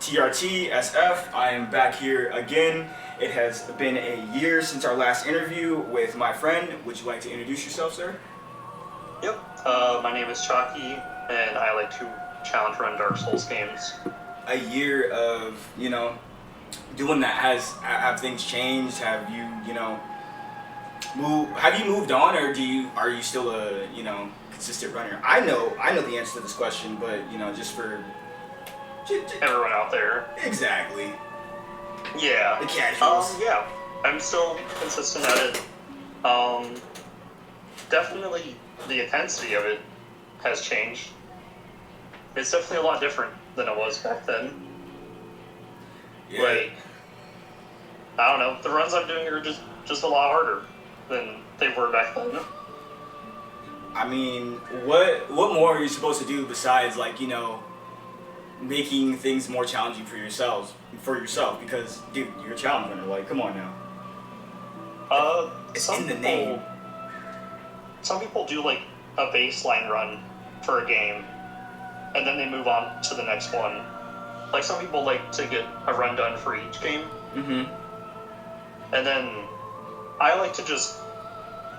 TRTSF. I am back here again. It has been a year since our last interview with my friend. Would you like to introduce yourself, sir? Yep. My name is Choccy, and I like to challenge run Dark Souls games. A year of, doing that. Have things changed? Have you moved on, or are you still a, consistent runner? I know the answer to this question, but, just for Everyone out there. Exactly. Yeah. The casuals. Yeah. I'm still consistent at it. Definitely the intensity of it has changed. It's definitely a lot different than it was back then. Yeah. Like, I don't know, the runs I'm doing are just a lot harder than they were back then. I mean, what more are you supposed to do besides, making things more challenging for yourself? Because, dude, you're a challenge runner. Like, come on now. It's in the name. Some people do like a baseline run for a game, and then they move on to the next one. Like, some people like to get a run done for each game. Mm-hmm. And then I like to just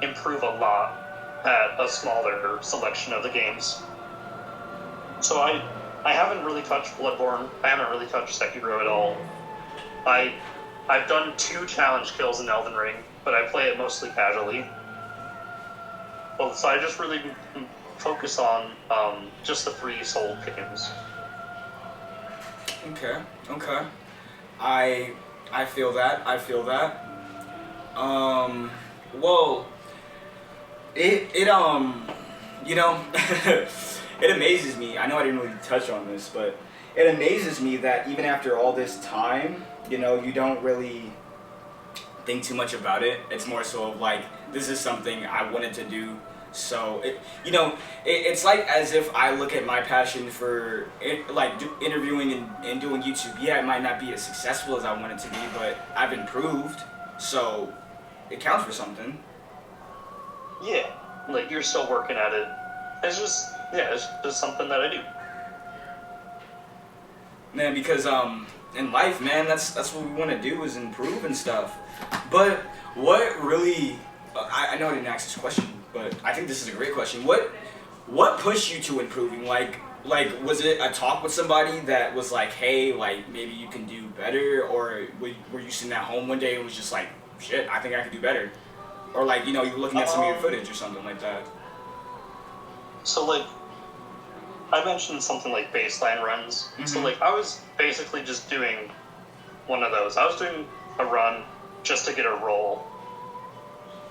improve a lot at a smaller selection of the games. So I haven't really touched Bloodborne. I haven't really touched Sekiro at all. I've done 2 challenge kills in Elden Ring, but I play it mostly casually. Well, so I just really focus on just the 3 Soul games. Okay. I feel that. Well, it it amazes me. I know I didn't really touch on this, but it amazes me that even after all this time, you don't really think too much about it. It's more so of like, this is something I wanted to do. So it's like as if I look at my passion for interviewing and doing YouTube. Yeah, it might not be as successful as I want it to be, but I've improved, so it counts for something. Yeah, like, you're still working at it. It's just something that I do. Man, because in life, man, that's what we want to do, is improve and stuff. But what really, I know I didn't ask this question, but I think this is a great question. What pushed you to improving? Like was it a talk with somebody that was like, hey, like, maybe you can do better? Or were you sitting at home one day and was just like, shit, I think I could do better? Or you were looking at some of your footage or something like that? So, I mentioned something like baseline runs. Mm-hmm. So, I was basically just doing one of those. I was doing a run just to get a roll.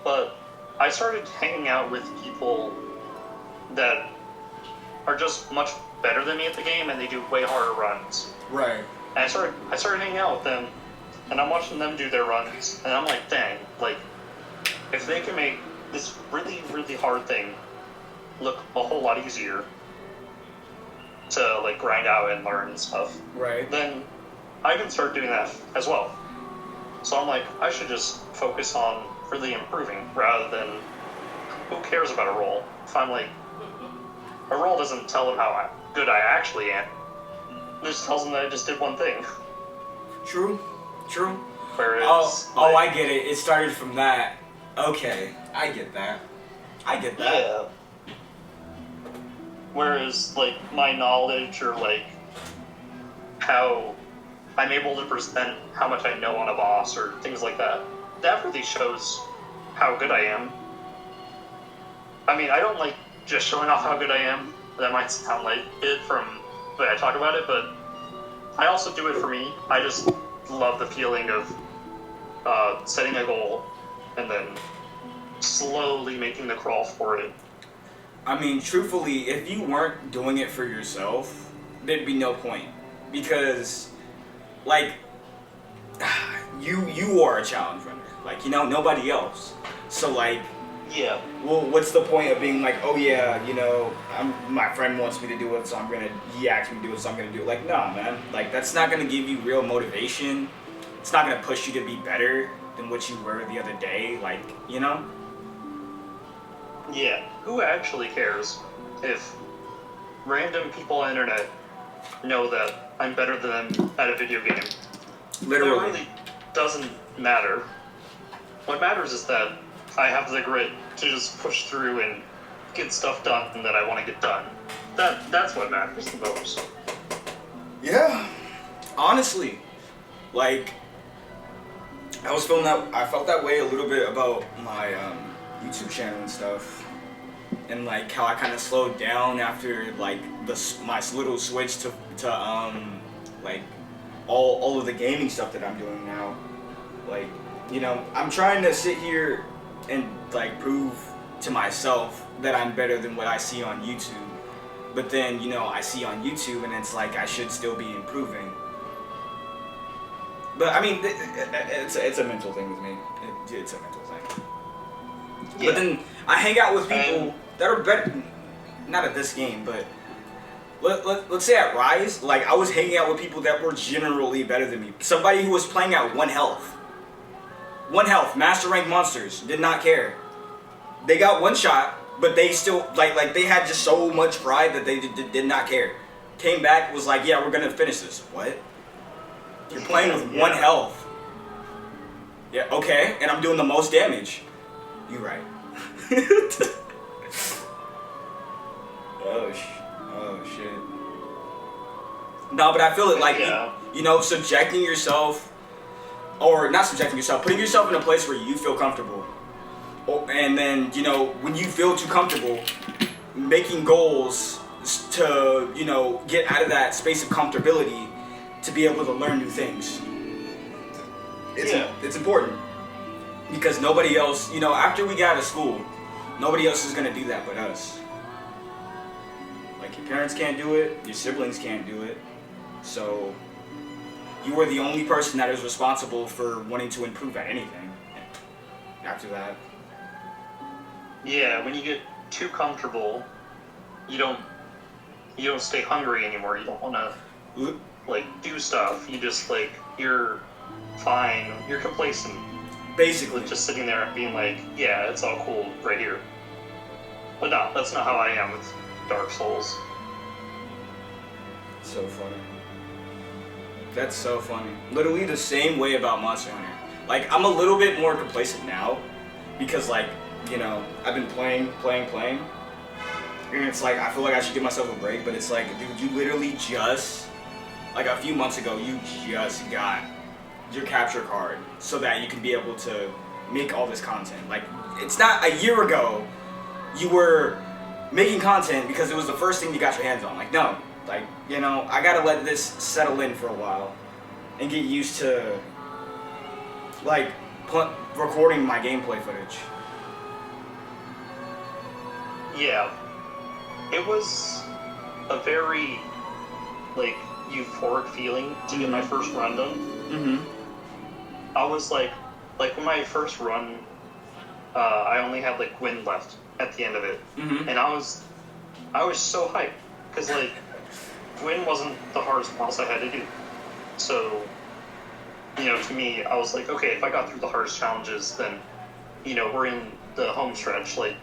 But I started hanging out with people that are just much better than me at the game, and they do way harder runs. Right. And I started hanging out with them, and I'm watching them do their runs, and I'm like, dang, if they can make this really, really hard thing look a whole lot easier to grind out and learn and stuff, right, then I can start doing that as well. So I'm like, I should just focus on really improving rather than, who cares about a roll? If I'm a roll doesn't tell them how good I actually am. It just tells them that I just did one thing. True. Whereas, I get it. It started from that. Okay, I get that. Yeah. Whereas, my knowledge or, how I'm able to present how much I know on a boss or things like that, that really shows how good I am. I mean, I don't like just showing off how good I am. That might sound like it from the way I talk about it, but I also do it for me. I just love the feeling of setting a goal and then slowly making the crawl for it. I mean, truthfully, if you weren't doing it for yourself, there'd be no point. Because, you are a challenge runner. Nobody else. So, yeah. Well, what's the point of being oh yeah, my friend wants me to do it, so he asked me to do it, so I'm gonna do it. Nah, man. That's not gonna give you real motivation. It's not gonna push you to be better than what you were the other day. Yeah, who actually cares if random people on the internet know that I'm better than them at a video game. Literally. It really doesn't matter. What matters is that I have the grit to just push through and get stuff done that I want to get done. That's what matters the most. Yeah. Honestly, like, I felt that way a little bit about my YouTube channel and stuff, and like how I kind of slowed down after like my little switch to like all of the gaming stuff that I'm doing now. Like, you know, I'm trying to sit here and like prove to myself that I'm better than what I see on YouTube. But then, you know, I see on YouTube and it's like I should still be improving. But I mean, it's a mental thing with me. It's a mental thing. Yeah. But then I hang out with people that are better, not at this game, but let's say at Rise, like I was hanging out with people that were generally better than me. Somebody who was playing at 1 health. 1 health, master rank monsters, did not care. They got 1 shot, but they still, like they had just so much pride that they did not care. Came back, was like, yeah, we're gonna finish this. What? You're playing with 1 health. Yeah, okay, and I'm doing the most damage. You right. Oh shit. No, but I feel it like, you know, subjecting yourself, or not subjecting yourself, putting yourself in a place where you feel comfortable. And then, you know, when you feel too comfortable, making goals to, you know, get out of that space of comfortability to be able to learn new things. It's important. Because nobody else, you know, after we got out of school, nobody else is going to do that but us. Like, your parents can't do it, your siblings can't do it. So, you are the only person that is responsible for wanting to improve at anything. After that. Yeah, when you get too comfortable, you don't stay hungry anymore. You don't want to, like, do stuff. You just, like, you're fine. You're complacent. Basically. Just sitting there and being like, yeah, it's all cool right here. But no, that's not how I am with Dark Souls. So funny. That's so funny. Literally the same way about Monster Hunter. Like, I'm a little bit more complacent now because, like, you know, I've been playing. And it's like, I feel like I should give myself a break, but it's like, dude, you literally just, like a few months ago, you just got your capture card so that you can be able to make all this content. Like, it's not a year ago you were making content because it was the first thing you got your hands on. Like, no. Like, you know, I gotta let this settle in for a while and get used to, like, recording my gameplay footage. Yeah. It was a very, like, euphoric feeling to get my first run done. Mm-hmm. I was like when my first run, I only had, like, Gwyn left at the end of it. Mm-hmm. And I was so hyped, because, like, Gwyn wasn't the hardest boss I had to do. So, you know, to me, I was like, okay, if I got through the hardest challenges, then, you know, we're in the home stretch. Like,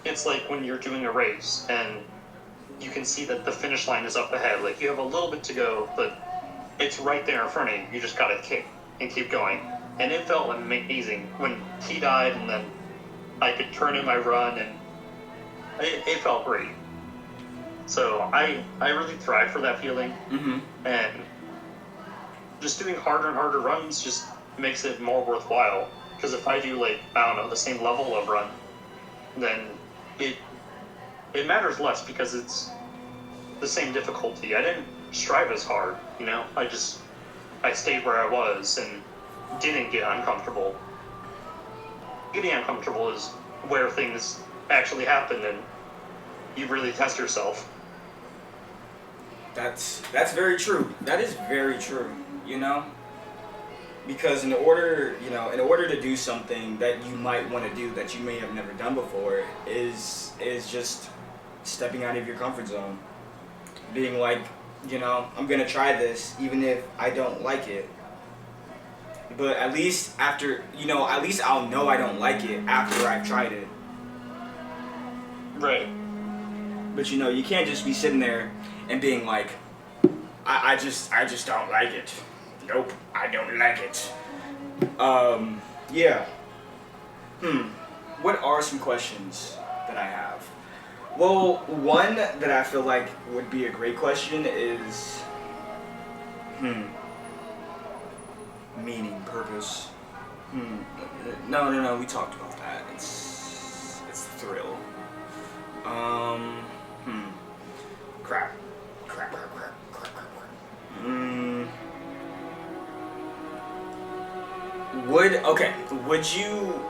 it's like when you're doing a race, and you can see that the finish line is up ahead. Like, you have a little bit to go, but it's right there in front of you. You just gotta kick and keep going. And it felt amazing when he died, and then I could turn in my run, and it felt great. So I really thrive for that feeling, and just doing harder and harder runs just makes it more worthwhile. Because if I do, like, I don't know, the same level of run, then it matters less because it's the same difficulty. I didn't strive as hard, you know? I stayed where I was and didn't get uncomfortable. Getting uncomfortable is where things actually happen and you really test yourself. That's very true. That is very true, you know? Because in order to do something that you might want to do that you may have never done before is just stepping out of your comfort zone. Being like, you know, I'm going to try this even if I don't like it. But at least at least I'll know I don't like it after I've tried it. Right. But, you know, you can't just be sitting there and being like, I just don't like it. Nope, I don't like it. Yeah. What are some questions that I have? Well, one that I feel like would be a great question is, meaning, purpose. No, we talked about that. It's thrill. Crap. Would you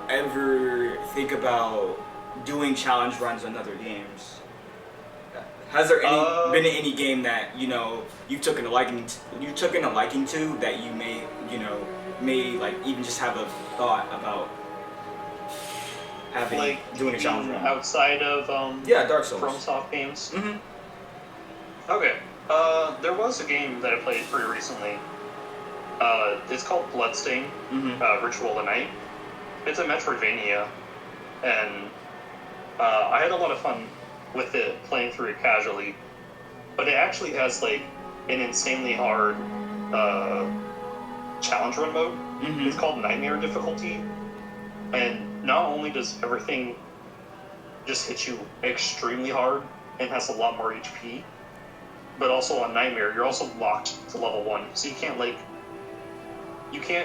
ever think about doing challenge runs on other games? Has there been any game that you've taken a liking to that you may like even just have a thought about having Like doing a challenge run outside of Dark Souls FromSoft games? Okay. There was a game that I played pretty recently. It's called Bloodstain, Ritual of the Night. It's a Metroidvania, and I had a lot of fun with it, playing through it casually. But it actually has like an insanely hard challenge run mode. It's called Nightmare difficulty, and not only does everything just hit you extremely hard and has a lot more HP, but also on Nightmare you're also locked to level 1, so you can't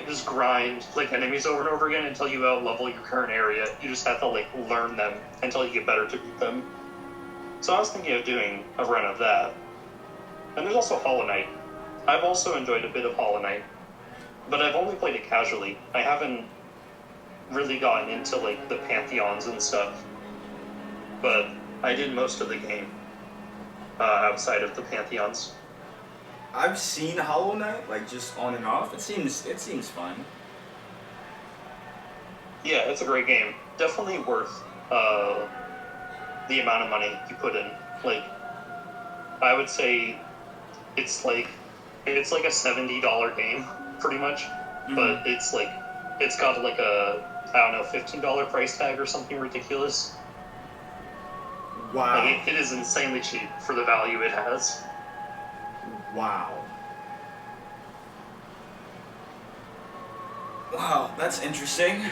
just grind like enemies over and over again until you out-level your current area. You just have to like learn them until you get better to beat them. So I was thinking of doing a run of that. And there's also Hollow Knight. I've also enjoyed a bit of Hollow Knight, but I've only played it casually. I haven't really gotten into like the pantheons and stuff, but I did most of the game outside of the pantheons. I've seen Hollow Knight, like just on and off. It seems fun. Yeah, it's a great game. Definitely worth the amount of money you put in. Like, I would say it's like a $70 game, pretty much. But it's got like a, I don't know, $15 price tag or something ridiculous. Wow. Like, it is insanely cheap for the value it has. Wow, that's interesting.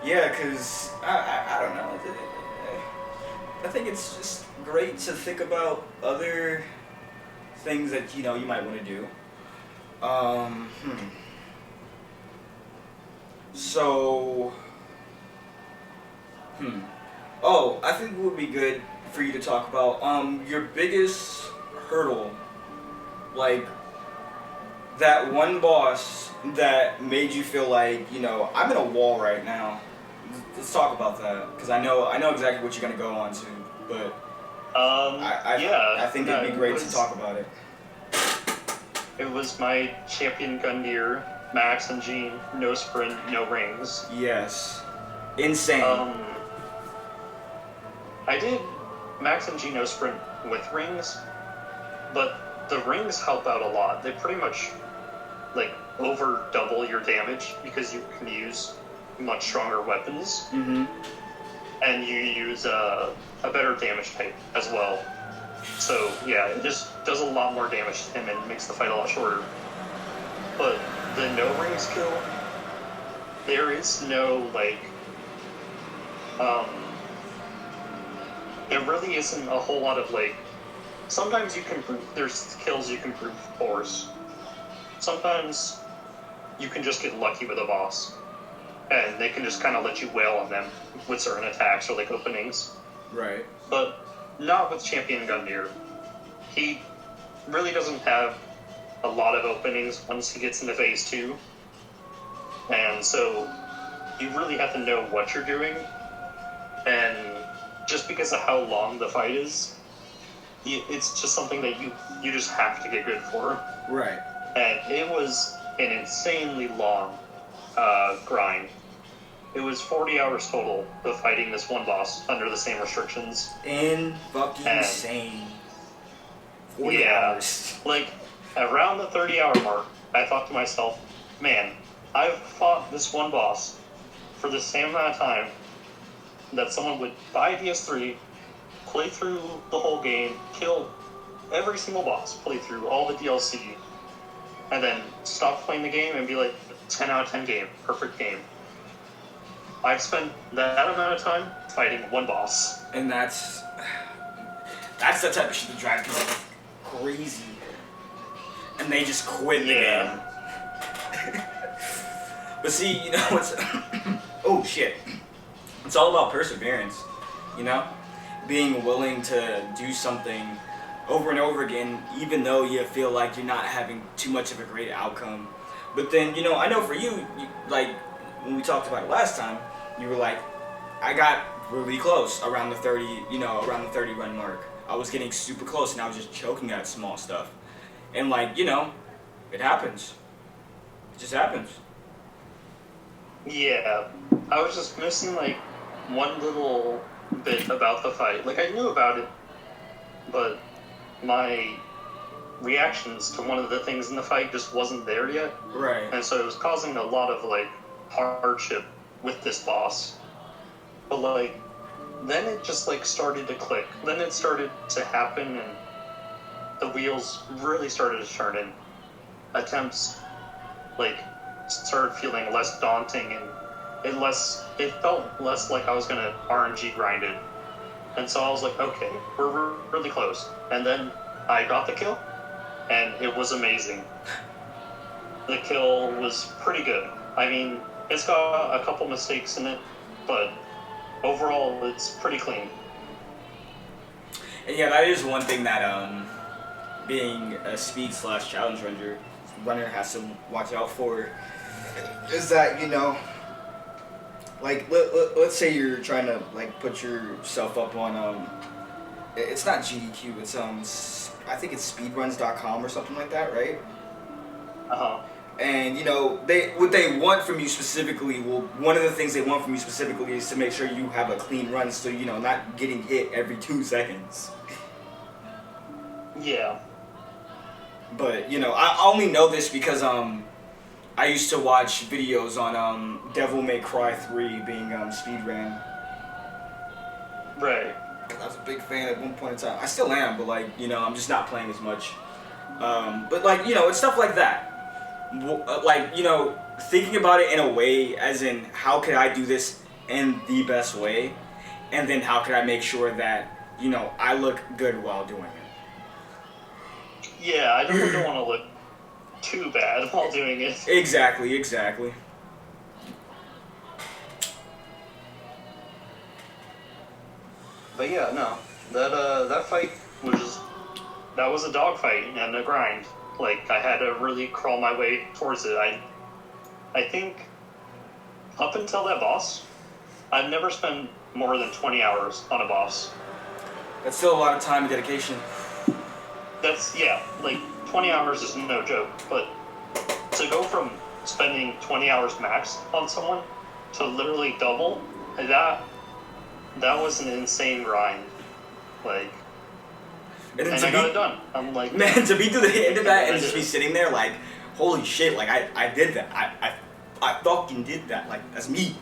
Yeah, because I don't know. I think it's just great to think about other things that you might want to do. So, Oh, I think it would be good for you to talk about your biggest hurdle, like that one boss that made you feel like I'm in a wall right now. Let's talk about that, because I know exactly what you're gonna go on to, but I think it'd be great to talk about it. It was my champion Gundyr, Max and Jean, no sprint, no rings. Yes, insane. I did Max and Geno sprint with rings, but the rings help out a lot. They pretty much like over double your damage because you can use much stronger weapons, and you use a better damage type as well. So yeah, it just does a lot more damage to him and makes the fight a lot shorter. But the no ring skill, there is no like there really isn't a whole lot of like. Sometimes you can there's kills you can brute force. Sometimes you can just get lucky with a boss, and they can just kind of let you wail on them with certain attacks or like openings. Right. But not with Champion Gundyr. He really doesn't have a lot of openings once he gets into phase 2, and so you really have to know what you're doing, and just because of how long the fight is, it's just something that you just have to get good for. Right. And it was an insanely long grind. It was 40 hours total of fighting this one boss under the same restrictions. Insane. 40 hours. Like, around the 30-hour mark, I thought to myself, man, I've fought this one boss for the same amount of time that someone would buy a PS3, play through the whole game, kill every single boss, play through all the DLC, and then stop playing the game and be like, 10 out of 10 game, perfect game. I've spent that amount of time fighting one boss. And that's the type of shit that drives people crazy. And they just quit the game. But see, you know, it's oh shit. It's all about perseverance, you know? Being willing to do something over and over again, even though you feel like you're not having too much of a great outcome. But then, you know, I know for you, like, when we talked about it last time, you were like, I got really close around the 30, you know, around the 30 run mark. I was getting super close and I was just choking at small stuff. And like, you know, it happens. It just happens. Yeah, I was just missing like one little bit about the fight. Like I knew about it, but my reactions to one of the things in the fight just wasn't there yet. Right. And so it was causing a lot of like hardship with this boss. But like then it just like started to click. Then it started to happen and the wheels really started to turn in. Attempts like started feeling less daunting and it felt less like I was gonna RNG grind it. And so I was like, okay, we're really close. And then I got the kill, and it was amazing. The kill was pretty good. I mean, it's got a couple mistakes in it, but overall, it's pretty clean. And yeah, that is one thing that being a speed/challenge runner has to watch out for. Is that, you know, like let's say you're trying to like put yourself up on it's not GDQ, it's I think it's speedruns.com or something like that, right? And you know, what they want from you specifically, well, one of the things they want from you specifically is to make sure you have a clean run, so you know, not getting hit every 2 seconds. Yeah. But you know, I only know this because I used to watch videos on Devil May Cry 3 being speedran. Right. I was a big fan at one point in time. I still am, but like, you know, I'm just not playing as much. But like, you know, it's stuff like that. Like, you know, thinking about it in a way as in, how could I do this in the best way? And then how could I make sure that, you know, I look good while doing it? Yeah, I definitely don't want to look too bad while doing it. Exactly. But yeah, no, that fight was a dogfight and a grind. Like I had to really crawl my way towards it. I think up until that boss, I've never spent more than 20 hours on a boss. That's still a lot of time and dedication. That's, yeah, like 20 hours is no joke, but to go from spending 20 hours max on someone to literally double, that was an insane grind. Like, and I got it done. I'm like, man, to be to the end of that and just be sitting there like, holy shit, like I did that. I fucking did that. Like, that's me.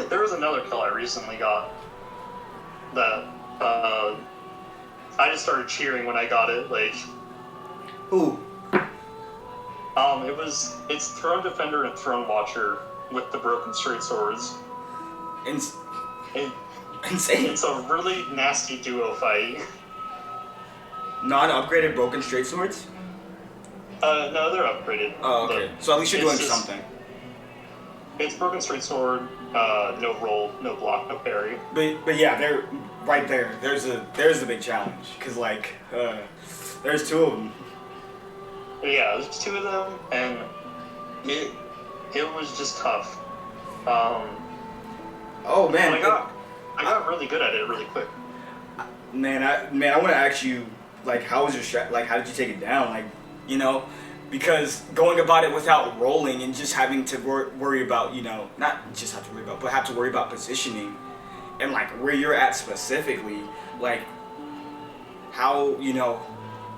There was another kill I recently got that I just started cheering when I got it. Like, who? It's Throne Defender and Throne Watcher with the broken straight swords. Insane. It's a really nasty duo fight. Non-upgraded broken straight swords? No, they're upgraded. Oh, okay. So at least you're doing something. It's broken straight sword, no roll, no block, no parry. But yeah, they're right there. There's the big challenge, cause like there's 2 of them. Yeah, there's 2 of them, and it was just tough. Oh man, I got really good at it really quick. Man, I want to ask you, like, how was your strat? Like, how did you take it down? Like, you know, because going about it without rolling and just having to worry about, you know, not just have to worry about, but have to worry about positioning and like where you're at specifically. Like, how, you know,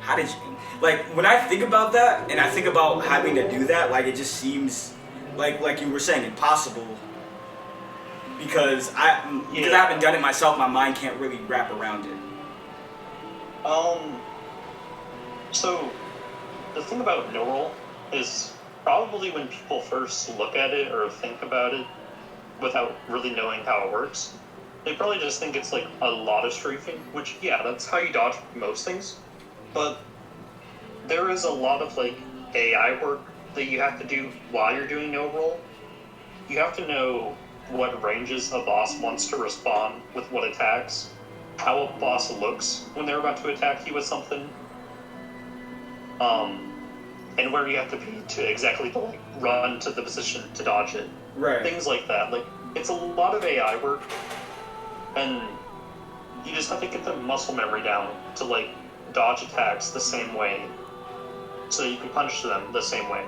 how did you, like, when I think about that and I think about having to do that, like, it just seems like you were saying, impossible. because I haven't done it myself. My mind can't really wrap around it. So the thing about no roll is probably when people first look at it or think about it without really knowing how it works, they probably just think it's like a lot of strafing, which, yeah, that's how you dodge most things. But there is a lot of like AI work that you have to do while you're doing no roll. You have to know what ranges a boss wants to respond with what attacks, how a boss looks when they're about to attack you with something, and where you have to be to exactly like run to the position to dodge it. Right. Things like that. Like, it's a lot of AI work, and you just have to get the muscle memory down to like dodge attacks the same way, so you can punch them the same way.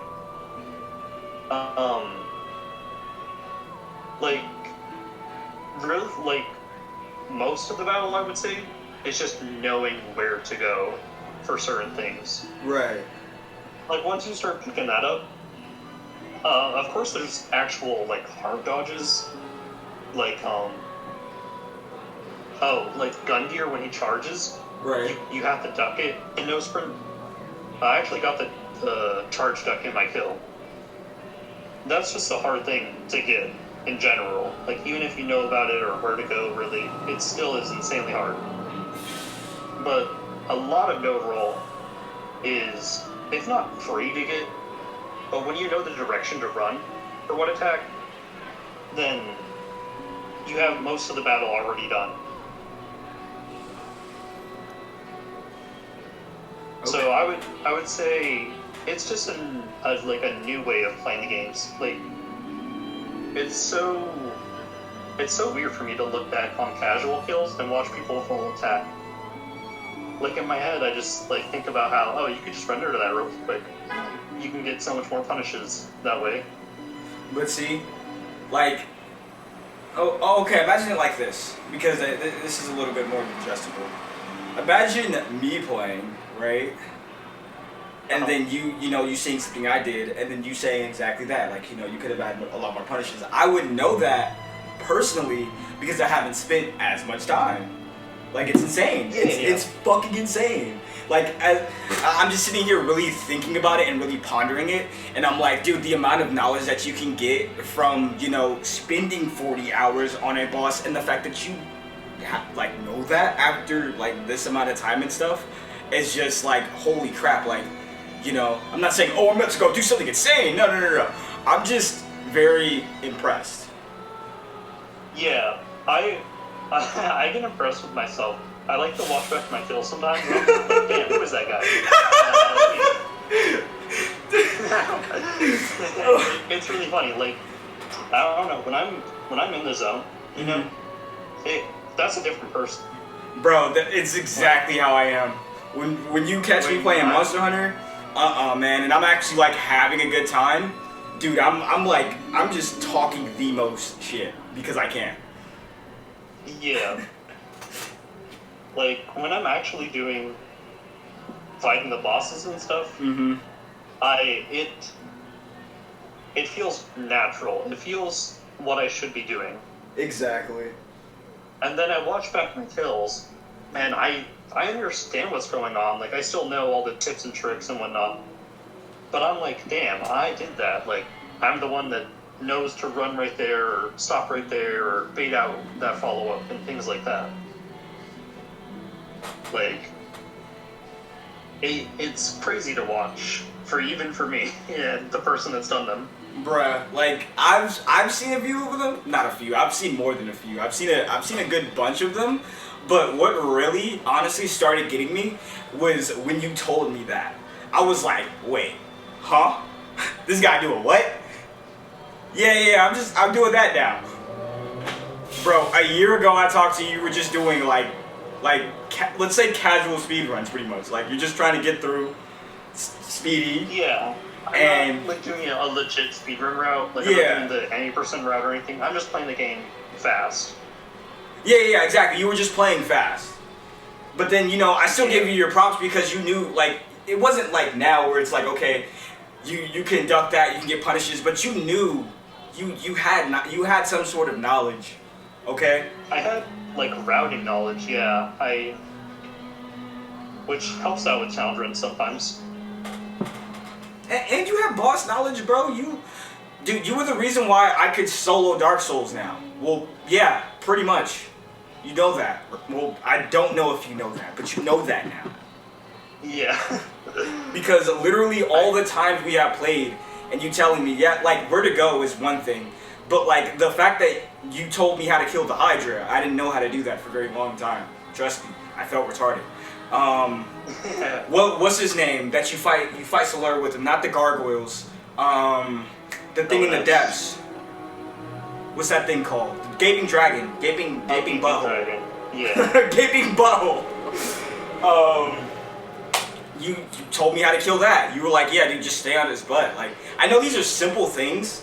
Like, really, like, most of the battle, I would say, is just knowing where to go for certain things. Right. Like, once you start picking that up, of course there's actual, like, hard dodges, like, like gun gear when he charges. Right. You have to duck it in no sprint. I actually got the charge duck in my kill. That's just a hard thing to get in general. Like, even if you know about it or where to go, really, it still is insanely hard. But a lot of no roll is, it's not free to get, but when you know the direction to run for what attack, then you have most of the battle already done. Okay. So I would say it's just a new way of playing the games. Like, it's so weird for me to look back on casual kills and watch people full attack. Like, in my head, I just like think about how, oh, you could just render to that real quick. You can get so much more punishes that way. But see, like, okay, imagine it like this, because this is a little bit more digestible. Imagine me playing, right? And then you seeing something I did, and then you saying exactly that. Like, you could have had a lot more punishes. I wouldn't know that personally because I haven't spent as much time. Like, it's insane. It's fucking insane. Like, I'm just sitting here really thinking about it and really pondering it, and I'm like, dude, the amount of knowledge that you can get from, spending 40 hours on a boss, and the fact that you, know that after, this amount of time and stuff, is just, holy crap, I'm not saying, oh, I'm about to go do something insane. No. I'm just very impressed. Yeah, I get impressed with myself. I like to watch back my kills sometimes. And I'm like, damn, who is that guy? It's really funny. Like, I don't know, when I'm in the zone, that's a different person. Bro, it's exactly how I am. When you catch me playing Monster Hunter, man, and I'm actually having a good time, dude, I'm just talking the most shit because I can. Yeah. Like, when I'm actually fighting the bosses and stuff, it feels natural. It feels what I should be doing. Exactly. And then I watch back my kills, man, I understand what's going on. Like, I still know all the tips and tricks and whatnot. But I'm like, damn, I did that. Like, I'm the one that knows to run right there, or stop right there, or bait out that follow-up, and things like that. Like, it's crazy to watch, even for me, and the person that's done them. Bruh, I've seen a few of them. Not a few. I've seen more than a few. I've seen a good bunch of them. But what really, honestly, started getting me was when you told me that. I was like, wait, huh? This guy doing what? Yeah, I'm doing that now. Bro, a year ago I talked to you, you were just doing let's say casual speed runs, pretty much. Like, you're just trying to get through speedy. Yeah. I'm not doing a legit speedrun route. I'm not doing the any percent route or anything. I'm just playing the game fast. Yeah, exactly. You were just playing fast. But then, I still give you your props because you knew, it wasn't like now where it's okay, you can duck that, you can get punishes, but you knew, you had some sort of knowledge Okay. I had like routing knowledge, yeah. Which helps out with challenge runs sometimes. And you have boss knowledge, bro. Dude, you were the reason why I could solo Dark Souls now. Well, yeah, pretty much. You know that. Well, I don't know if you know that, but you know that now. Yeah. Because literally all the times we have played, and you telling me, yeah, like, where to go is one thing, but like, the fact that you told me how to kill the Hydra, I didn't know how to do that for a very long time. Trust me, I felt retarded. What's his name that you fight Solar with him, not the gargoyles, the thing in the depths. What's that thing called? Gaping dragon. Gaping butthole. Yeah. Gaping butthole. You told me how to kill that. You were like, yeah, dude, just stay on his butt. Like, I know these are simple things,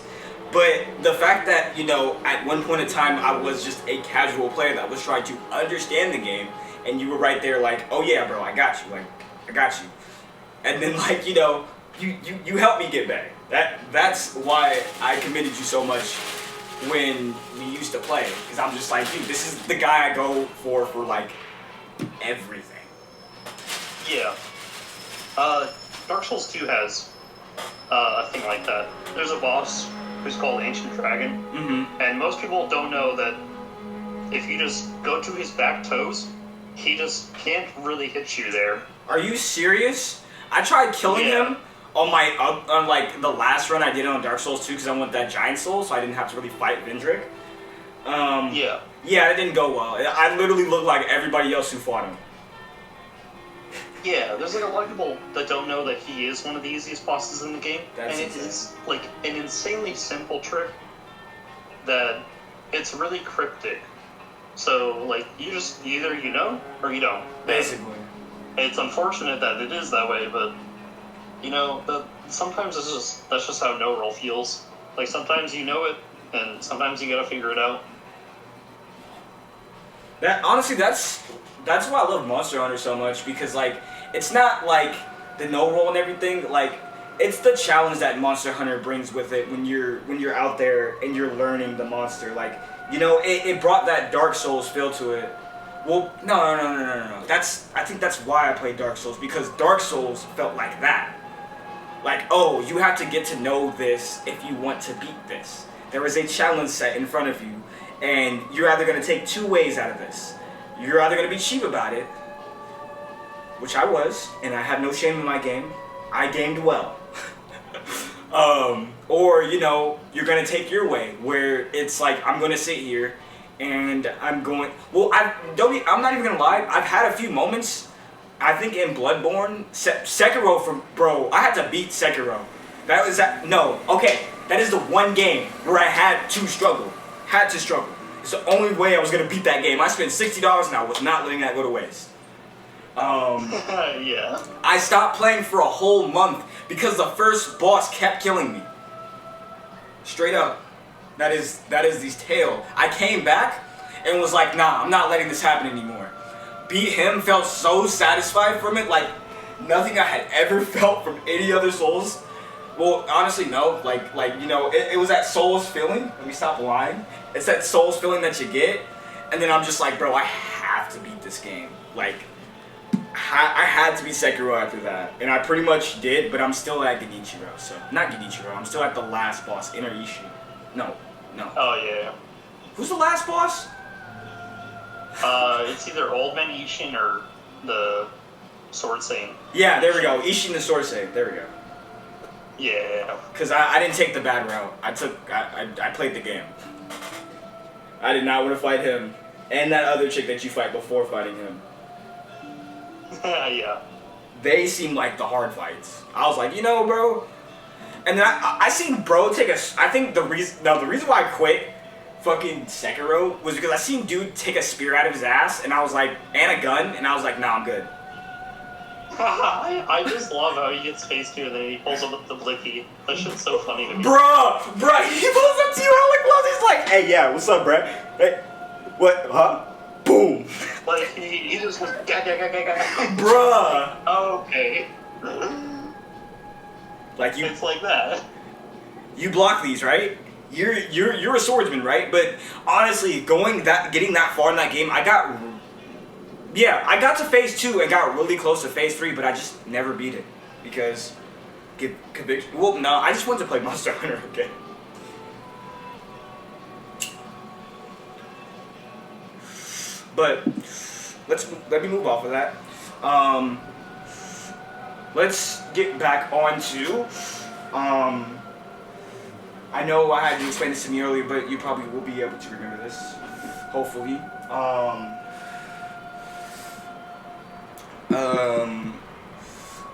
but the fact that, you know, at one point in time I was just a casual player that was trying to understand the game, and you were right there like, oh yeah, bro, I got you. Like, I got you. And then, like, you know, you helped me get better. That's why I committed you so much when we used to play, because I'm just like, dude, this is the guy I go for like everything. Yeah. Dark Souls 2 has a thing like that. There's a boss who's called Ancient Dragon, and most people don't know that if you just go to his back toes, he just can't really hit you there. Are you serious? I tried killing him on like the last run I did on Dark Souls 2 because I went that giant soul, so I didn't have to really fight Vendrick. Yeah, it didn't go well. I literally looked like everybody else who fought him. Yeah, there's like a lot of people that don't know that he is one of the easiest bosses in the game, and it is like an insanely simple trick that it's really cryptic. So like you either you know or you don't. Basically, it's unfortunate that it is that way, but you know sometimes that's just how no roll feels. Like sometimes you know it, and sometimes you gotta figure it out. Honestly, that's why I love Monster Hunter so much, because like it's not like the no roll and everything, like it's the challenge that Monster Hunter brings with it when you're out there and you're learning the monster. Like, you know, it brought that Dark Souls feel to it. Well, no. I think that's why I played Dark Souls, because Dark Souls felt like that. Like, oh, you have to get to know this if you want to beat this. There is a challenge set in front of you, and you're either going to take two ways out of this. You're either going to be cheap about it, which I was, and I have no shame in my game. I gamed well. Or, you know, you're going to take your way, where it's like, I'm going to sit here, and I'm going... Well, I'm not even going to lie, I've had a few moments, I think in Bloodborne, Sekiro bro, I had to beat Sekiro. That is the one game where I had to struggle. It's the only way I was going to beat that game. I spent $60 and I was not letting that go to waste. Yeah. I stopped playing for a whole month because the first boss kept killing me. Straight up. That is his tail. I came back and was like, nah, I'm not letting this happen anymore. Beat him, felt so satisfied from it, like nothing I had ever felt from any other Souls. Well, honestly, no. Like you know, it was that Souls feeling. Let me stop lying. It's that Souls feeling that you get, and then I'm just like, bro, I have to beat this game. Like, I had to beat Sekiro after that, and I pretty much did. But I'm still at Genichiro, so not Genichiro. I'm still at the last boss, Inner Ishi. No. Oh yeah. Who's the last boss? It's either Old Man Ishin or the Sword Saint. Yeah, there we go. Ishin the Sword Saint. There we go. Yeah. Because I didn't take the bad route. I played the game. I did not want to fight him and that other chick that you fight before fighting him. Yeah. They seemed like the hard fights. I was like, you know, bro. And then I seen bro take I think the reason why I quit fucking Sekiro was because I seen dude take a spear out of his ass, and I was like, and a gun, and I was like, nah, I'm good. I just love how he gets phase 2 and then he pulls up with the blicky. That shit's so funny to me. Bruh, he pulls up to you hella close. He's like, hey, yeah, what's up, bruh? Hey, what? Huh? Boom. Like he just goes, gah. Bruh. Okay. Like you. It's like that. You block these, right? you're a swordsman, right? But honestly, getting that far in that game, I got to phase 2 and got really close to phase 3, but I just never beat it because conviction. Well, no, I just wanted to play Monster Hunter again. But let me move off of that. Let's get back on to. I know I had you explain this to me earlier, but you probably will be able to remember this, hopefully.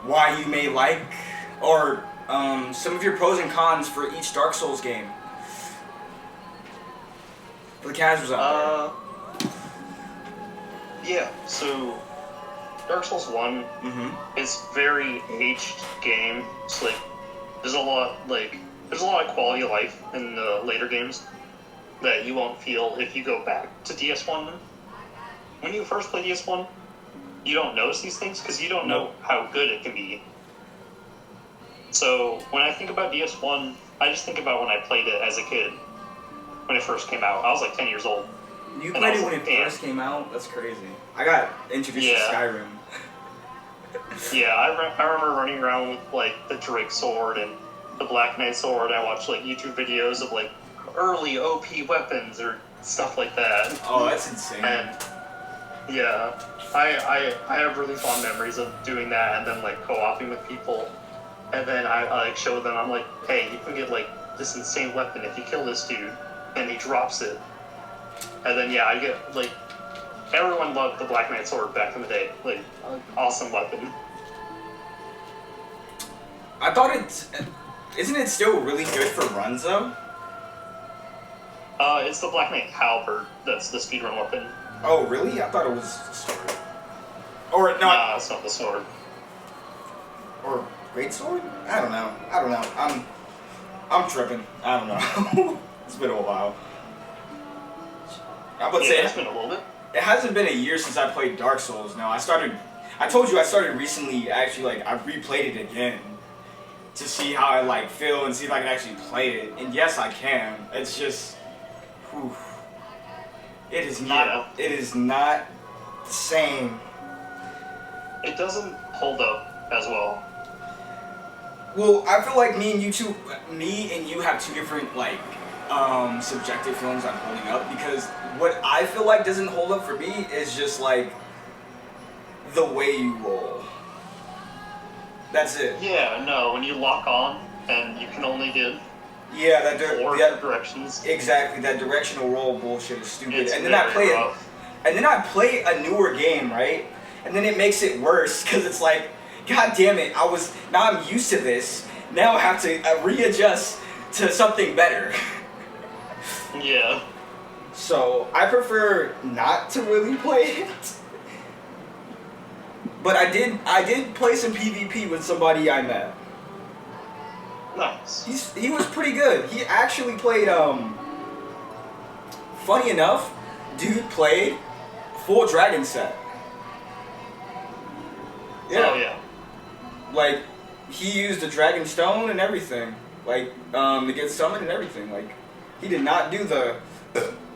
Why you may like, or some of your pros and cons for each Dark Souls game. For the casuals out there. Yeah, so Dark Souls 1 is very aged game. It's like there's a lot of quality of life in the later games that you won't feel if you go back to DS1. When you first play DS1, you don't notice these things because you don't know how good it can be. So when I think about DS1, I just think about when I played it as a kid, when it first came out. I was like 10 years old. You played it when it first came out? That's crazy. I got introduced to Skyrim. Yeah, I remember running around with like the Drake sword and the Black Knight sword. I watched like YouTube videos of like early OP weapons or stuff like that. Oh, that's insane. And yeah, I have really fond memories of doing that and then like co-oping with people. And then I like showed them, I'm like, hey, you can get like this insane weapon if you kill this dude, and he drops it. And then yeah, I get like everyone loved the Black Knight sword back in the day, like awesome weapon. I thought isn't it still really good for runs though? It's the Black Knight halberd that's the speedrun weapon. Oh really? I thought it was the sword. Or no? Nah, it's not the sword. Or great sword? I don't know. I'm tripping. I don't know. It's been a while. It's been a little bit. It hasn't been a year since I played Dark Souls. No, I told you I started recently. Actually, like I replayed it again to see how I like feel and see if I can actually play it. And yes, I can. It's just, whew. It is not. Yeah. It is not the same. It doesn't hold up as well. Well, I feel like me and you have two different like subjective feelings on holding up, because what I feel like doesn't hold up for me is just like the way you roll. That's it. Yeah, no, when you lock on and you can only give four directions. Exactly, that directional roll bullshit is stupid. It's and then I play a newer game, right? And then it makes it worse because it's like, God damn it! Now I'm used to this. Now I have to readjust to something better. Yeah. So I prefer not to really play it. But I did play some PvP with somebody I met. Nice. He was pretty good. He actually played. Funny enough, dude played full dragon set. Yeah. Oh yeah. Like, he used the dragon stone and everything. Like, to get summoned and everything. Like, he did not do the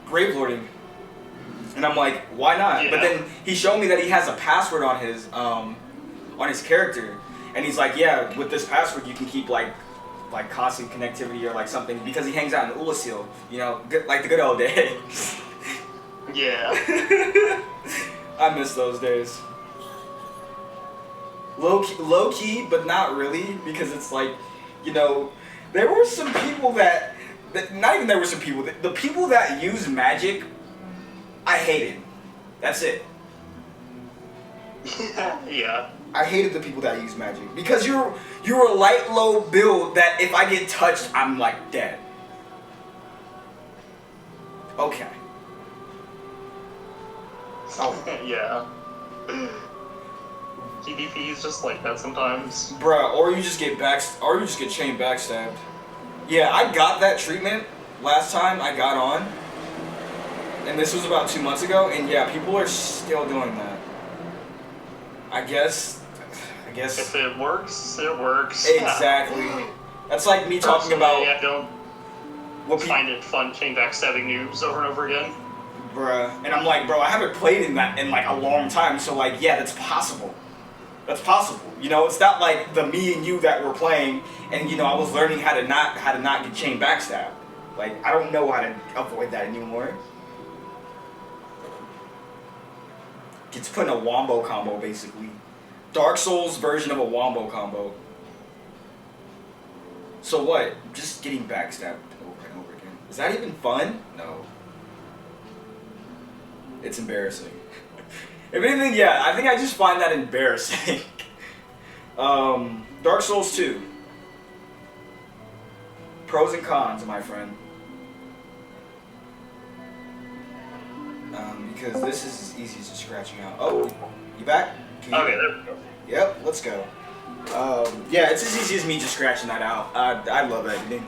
grave lording. And I'm like, why not? Yeah. But then he showed me that he has a password on his character. And he's like, yeah, with this password you can keep like constant connectivity or like something, because he hangs out in Ulasil, you know, like the good old days. Yeah. I miss those days. Low key, but not really, because it's like, you know, there were some people that not even there were some people, the people that use magic, I hated. That's it. Yeah. I hated the people that use magic, because you're a light low build that if I get touched, I'm like dead. Okay. Oh. Yeah. PvP is just like that sometimes. Bruh, or you just get chain backstabbed. Yeah, I got that treatment last time I got on, and this was about 2 months ago, and yeah, people are still doing that. I guess. If it works, it works. Exactly. That's like me talking about. find it fun king backstabbing noobs over and over again. Bruh. And I'm like, bro, I haven't played in that in like a long time, so like, yeah, that's possible. That's possible. You know, it's not like the me and you that were playing, and you know, I was learning how to not get chain backstab. Like, I don't know how to avoid that anymore. It's putting a wombo combo, basically. Dark Souls version of a wombo combo. So what? Just getting backstabbed over and over again. Is that even fun? No. It's embarrassing. If anything, yeah, I think I just find that embarrassing. Dark Souls 2. Pros and cons, my friend. Because this is as easy as just scratching out. Oh, you back? Okay, there we go. Yep, let's go. Yeah, it's as easy as me just scratching that out. I love editing.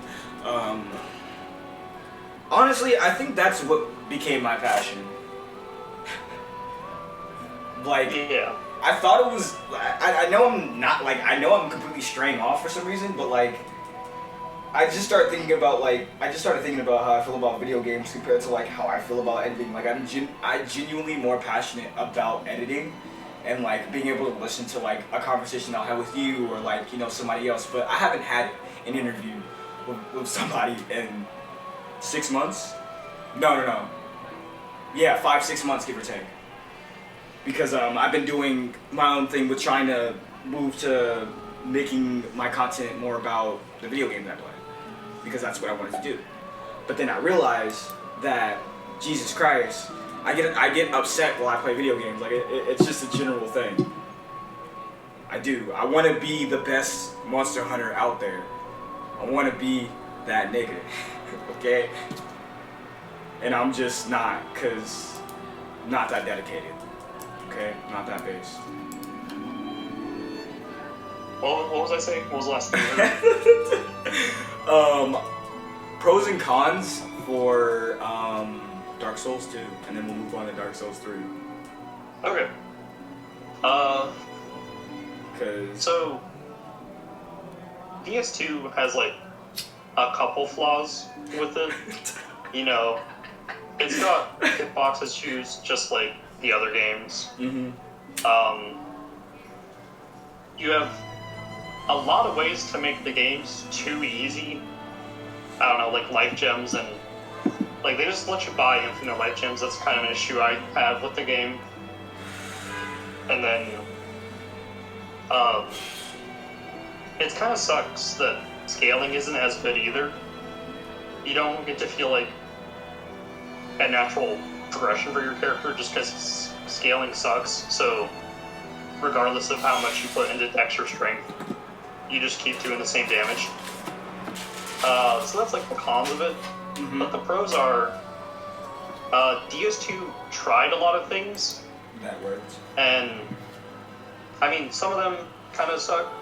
Honestly, I think that's what became my passion. Like, yeah. I thought it was. I know I'm not like. I know I'm completely straying off for some reason, but like, I just started thinking about how I feel about video games compared to like how I feel about editing. Like, I'm genuinely more passionate about editing and like being able to listen to like a conversation I'll have with you or like, you know, somebody else. But I haven't had an interview with somebody in 6 months. No. Yeah, 5-6 months, give or take. Because I've been doing my own thing with trying to move to making my content more about the video games I play. Because that's what I wanted to do. But then I realized that, Jesus Christ, I get upset while I play video games. Like, it's just a general thing. I do. I want to be the best Monster Hunter out there. I want to be that nigga. Okay? And I'm just not, because I'm not that dedicated. Okay? Not that based. What was I saying? What was the last thing? Pros and cons for Dark Souls 2, and then we'll move on to Dark Souls 3. Okay. So DS2 has like a couple flaws with it. You know, it's got hitbox issues just like the other games. Mm-hmm. You have a lot of ways to make the games too easy. I don't know, like life gems, and like they just let you buy infinite life gems. That's kind of an issue I have with the game. And then it kind of sucks that scaling isn't as good either. You don't get to feel like a natural progression for your character just because scaling sucks. So regardless of how much you put into dex or strength, you just keep doing the same damage. So that's like the cons of it. Mm-hmm. But the pros are DS2 tried a lot of things. That worked. And I mean, some of them kind of suck,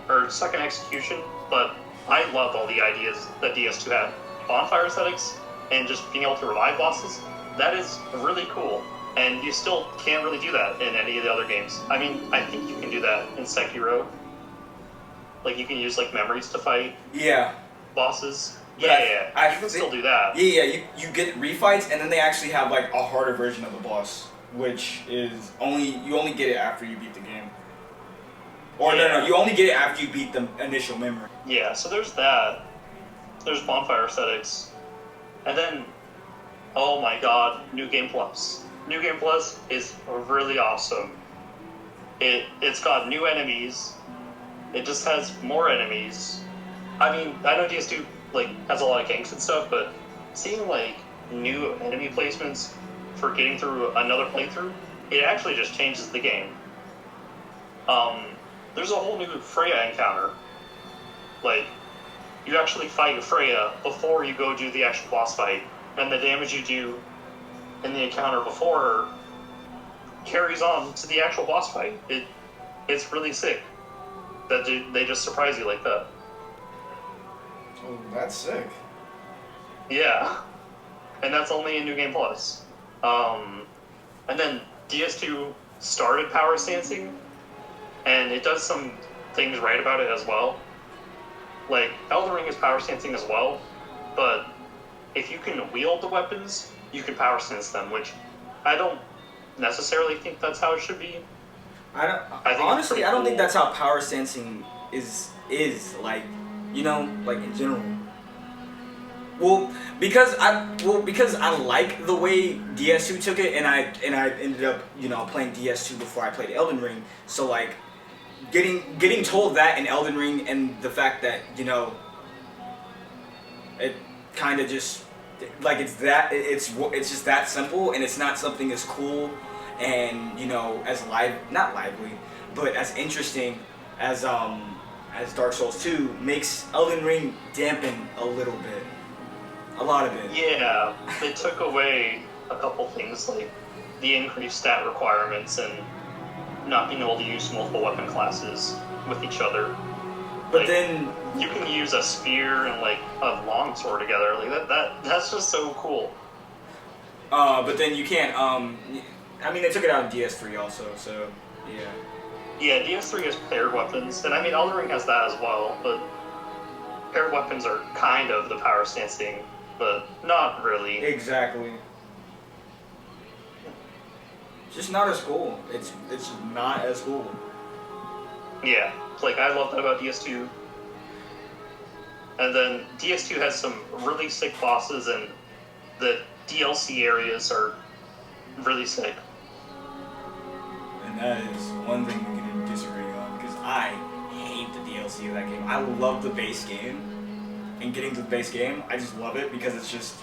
or suck in execution, but I love all the ideas that DS2 had. Bonfire aesthetics and just being able to revive bosses, that is really cool. And you still can't really do that in any of the other games. I mean, I think you can do that in Sekiro. Like, you can use, like, memories to fight bosses. But Yeah. You can still do that. Yeah, you get refights, and then they actually have, like, a harder version of the boss, which is you only get it after you beat the game. Or, no, you only get it after you beat the initial memory. Yeah, so there's that. There's Bonfire aesthetics. And then, oh my god, New Game Plus. New Game Plus is really awesome. It's got new enemies. It just has more enemies. I mean, I know DS2 has a lot of ganks and stuff, but seeing new enemy placements for getting through another playthrough, it actually just changes the game. There's a whole new Freya encounter. You actually fight Freya before you go do the actual boss fight, and the damage you do in the encounter before her carries on to the actual boss fight. It's really sick that they just surprise you like that. Oh, that's sick. Yeah, and that's only in New Game Plus. And then DS2 started power stancing, and it does some things right about it as well. Elden Ring is power stancing as well, but if you can wield the weapons, you can power stance them, which I don't necessarily think that's how it should be. Honestly, I don't think that's how power stancing is like, you know, like in general. Well, because I like the way DS2 took it, and I ended up, you know, playing DS2 before I played Elden Ring. So like, getting told that in Elden Ring, and the fact that, you know, it kind of just like it's just that simple, and it's not something as cool and, you know, as not lively, but as interesting as Dark Souls 2 makes Elden Ring dampen a little bit. A lot of it. Yeah, they took away a couple things, like the increased stat requirements and not being able to use multiple weapon classes with each other. But like, then you can use a spear and like a longsword together. Like that's just so cool. But then you can't. I mean, they took it out in DS3 also, so yeah. Yeah, DS3 has paired weapons, and I mean Elden Ring has that as well. But paired weapons are kind of the power stancing, but not really. Exactly. It's just not as cool. It's not as cool. Yeah, like I love that about DS2. And then DS2 has some really sick bosses, and the DLC areas are really sick. And that is one thing we can disagree on, because I hate the DLC of that game. I love the base game, and getting to the base game, I just love it because it's just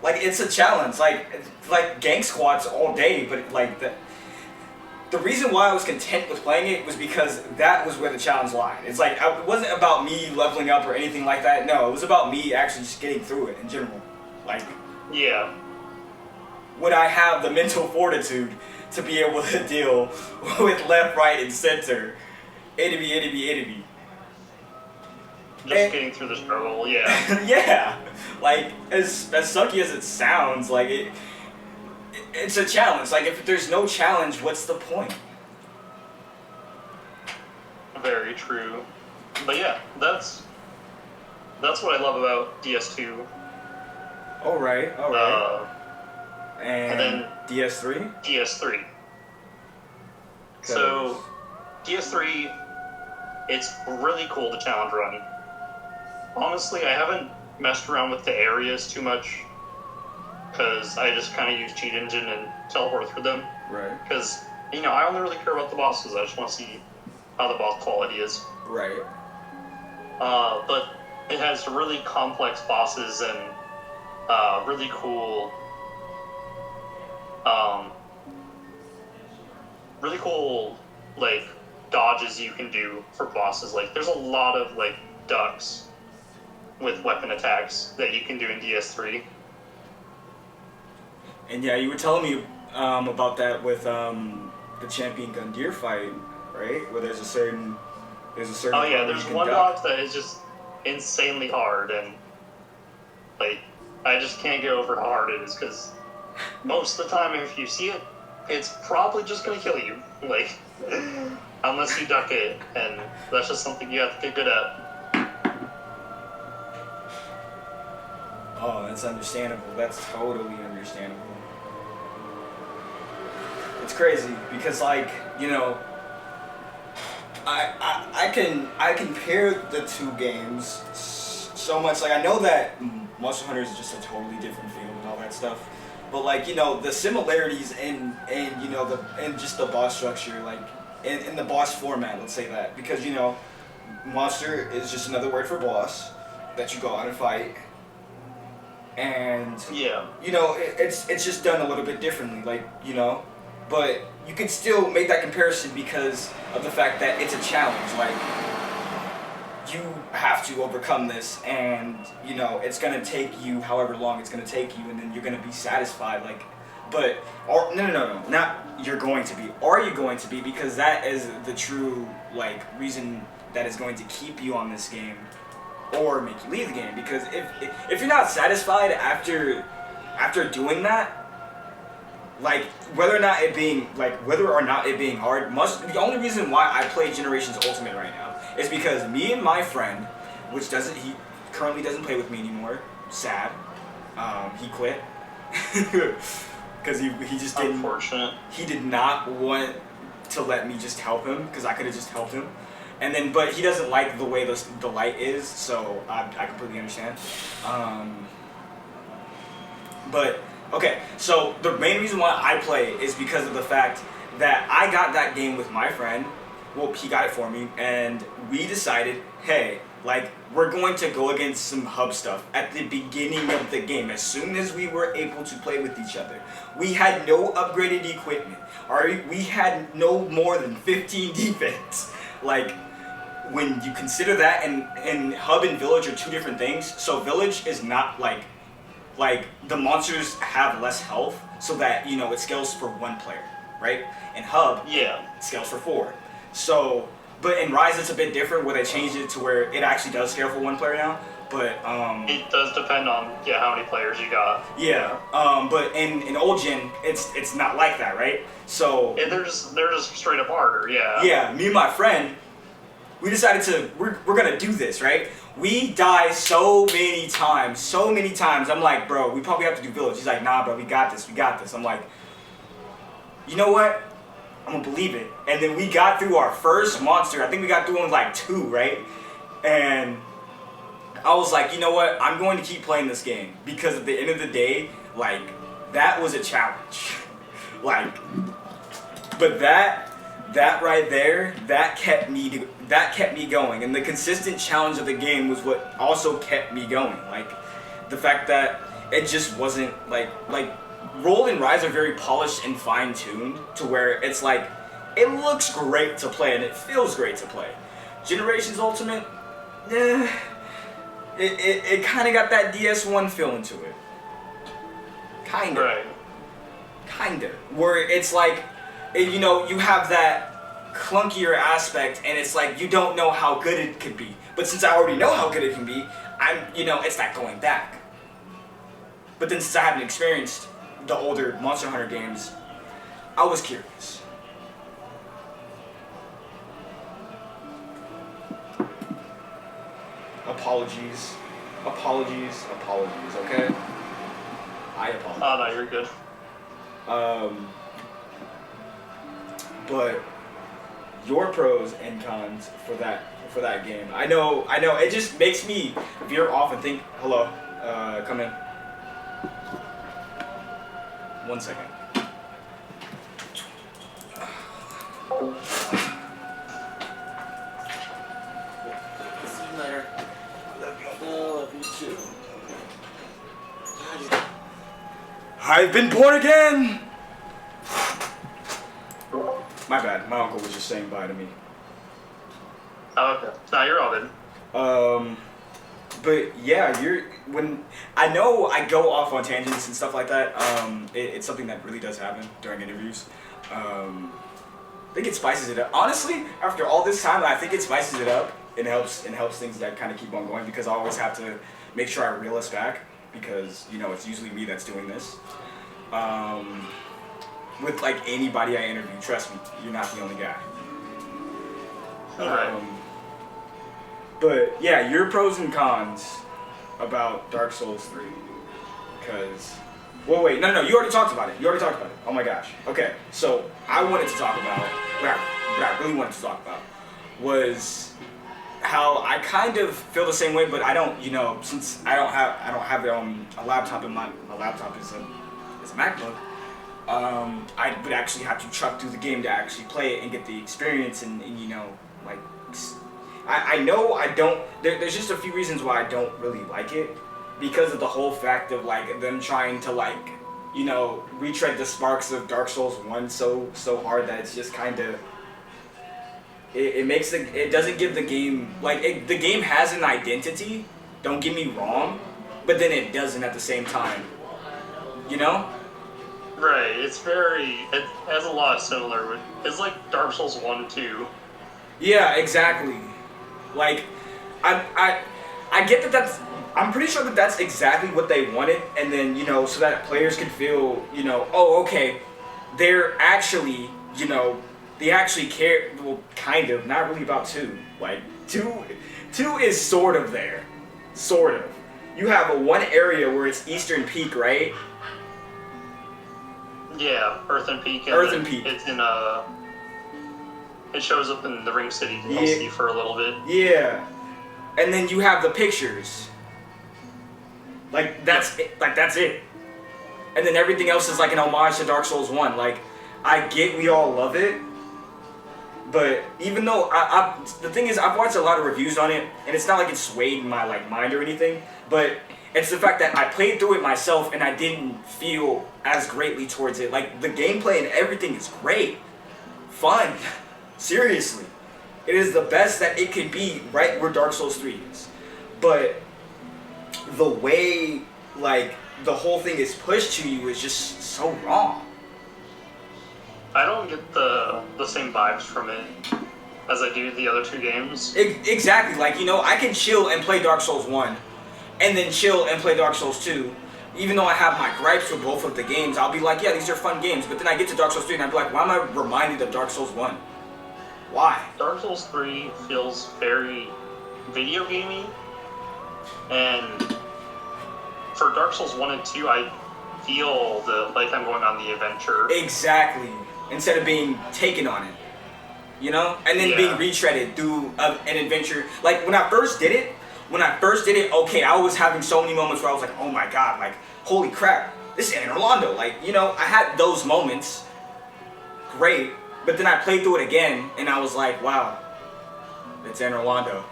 like it's a challenge, like gang squads all day. But like the reason why I was content with playing it was because that was where the challenge lied. It's like it wasn't about me leveling up or anything like that. No, it was about me actually just getting through it in general. Like, yeah, would I have the mental fortitude to be able to deal with left, right, and center? Enemy. Just getting through the struggle, yeah. Yeah, like as sucky as it sounds, like it's a challenge. Like if there's no challenge, what's the point? Very true. But yeah, that's what I love about DS2. All right. And then DS3. DS3. So DS3, it's really cool to challenge run. Honestly, I haven't messed around with the areas too much because I just kind of use cheat engine and teleport through them. Right. Because, you know, I only really care about the bosses. I just want to see how the boss quality is. Right. But it has really complex bosses and really cool, like, dodges you can do for bosses. Like, there's a lot of, like, ducks with weapon attacks that you can do in DS3. And yeah, you were telling me about that with the Champion Gundyr fight, right? Where there's a certain Oh yeah, there's one dodge that is just insanely hard, and like I just can't get over how hard it is, because most of the time if you see it, it's probably just gonna kill you. Like, unless you duck it, and that's just something you have to get good at. Oh, that's understandable. That's totally understandable. It's crazy because, like, you know, I can pair the two games so much. Like, I know that Monster Hunter is just a totally different feel and all that stuff, but like, you know, the similarities in you know in just the boss structure, like in the boss format, let's say that, because, you know, monster is just another word for boss that you go out and fight. And yeah, you know, it's just done a little bit differently, like, you know, but you can still make that comparison because of the fact that it's a challenge. Like, you have to overcome this, and, you know, it's gonna take you however long it's gonna take you, and then you're gonna be satisfied. Like, but no, not you're going to be. Are you going to be? Because that is the true, like, reason that is going to keep you on this game, or make you leave the game. Because if you're not satisfied after doing that, like, whether or not it being hard, the only reason why I play Generations Ultimate right now is because me and my friend, he currently doesn't play with me anymore, sad. He quit because he just didn't. Unfortunate. He did not want to let me just help him because I could have just helped him. And then, but he doesn't like the way the light is, so I completely understand. But okay, so the main reason why I play is because of the fact that I got that game with my friend. Well, he got it for me, and we decided, hey, like, we're going to go against some hub stuff at the beginning of the game. As soon as we were able to play with each other, we had no upgraded equipment. We had no more than 15 defense. Like, when you consider that, and hub and village are two different things. So village is not like the monsters have less health, so that, you know, it scales for one player, right? And hub, it scales for 4. So, but in Rise it's a bit different where they changed it to where it actually does scale for one player now. But it does depend on how many players you got. Yeah. But in old gen it's not like that, right? So they're just straight up harder. Yeah. Yeah. Me and my friend, we decided we're gonna do this, right? We die so many times. I'm like, bro, we probably have to do village. He's like, nah, bro, we got this. I'm like, you know what? I'm gonna believe it. And then we got through our first monster. I think we got through in like 2, right? And I was like, you know what? I'm going to keep playing this game because at the end of the day, like, that was a challenge. Like, but that right there, that kept me going. And the consistent challenge of the game was what also kept me going. Like, the fact that it just wasn't like Roll and Rise are very polished and fine-tuned to where it's like, it looks great to play and it feels great to play. Generations Ultimate, it kind of got that DS1 feel into it. Kinda. Right. Kinda. Where it's like, you know, you have that clunkier aspect and it's like, you don't know how good it could be. But since I already know how good it can be, it's not going back. But then since I haven't experienced the older Monster Hunter games, I was curious. Apologies, okay? I apologize. Oh, no, you're good. But your pros and cons for that game. I know, it just makes me veer off and think, hello, come in. 1 second. See you later. Love you too. I've been born again! My bad, my uncle was just saying bye to me. Oh, okay. No, you're all good. But yeah, when I know I go off on tangents and stuff like that, it's something that really does happen during interviews. I think it spices it up. Honestly, after all this time, I think it spices it up. It helps things that kind of keep on going because I always have to make sure I reel us back because, you know, it's usually me that's doing this. With like anybody I interview, trust me, you're not the only guy. Alright. But yeah, your pros and cons about Dark Souls 3. Because, well, wait, no, you already talked about it. Oh my gosh. Okay, so I wanted to talk about, what I really wanted to talk about was how I kind of feel the same way, but I don't, you know, since I don't have it on a laptop, and my laptop is a MacBook. I would actually have to truck through the game to actually play it and get the experience, and you know, like. I know I don't, there's just a few reasons why I don't really like it, because of the whole fact of like them trying to like, you know, retread the sparks of Dark Souls 1 so hard that it's just kind of, it doesn't give the game, like the game has an identity, don't get me wrong, but then it doesn't at the same time, you know? Right, it has a lot of similar, it's like Dark Souls 1 and 2. Yeah, exactly. Like, I get that I'm pretty sure that that's exactly what they wanted, and then, you know, so that players could feel, you know, oh, okay, they're actually, you know, they actually care, well, kind of, not really about 2. Like, 2 is sort of there. Sort of. you have a one area where it's Eastern Peak, right? Yeah, Earthen Peak. And Earthen Peak. It's in it shows up in the Ring City DLC for a little bit. Yeah. And then you have the pictures. Like that's it. Like that's it. And then everything else is like an homage to Dark Souls 1. Like, I get we all love it, but even though the thing is, I've watched a lot of reviews on it, and it's not like it swayed my like mind or anything, but it's the fact that I played through it myself and I didn't feel as greatly towards it. Like, the gameplay and everything is great, fun. Seriously, it is the best that it could be, right where Dark Souls 3 is. But the way, like, the whole thing is pushed to you is just so wrong. I don't get the same vibes from it as I do the other two games. Exactly, like, you know, I can chill and play Dark Souls 1, and then chill and play Dark Souls 2. Even though I have my gripes with both of the games, I'll be like, yeah, these are fun games, but then I get to Dark Souls 3 and I'll be like, why am I reminded of Dark Souls 1? Why? Dark Souls 3 feels very video gamey, and for Dark Souls 1 and 2, I feel like I'm going on the adventure. Exactly. Instead of being taken on it. You know? And then being retreaded through an adventure. Like, when I first did it, okay, I was having so many moments where I was like, oh my god, like, holy crap, this is Anne Orlando. Like, you know, I had those moments. Great. But then I played through it again, and I was like, wow, it's Anne Orlando.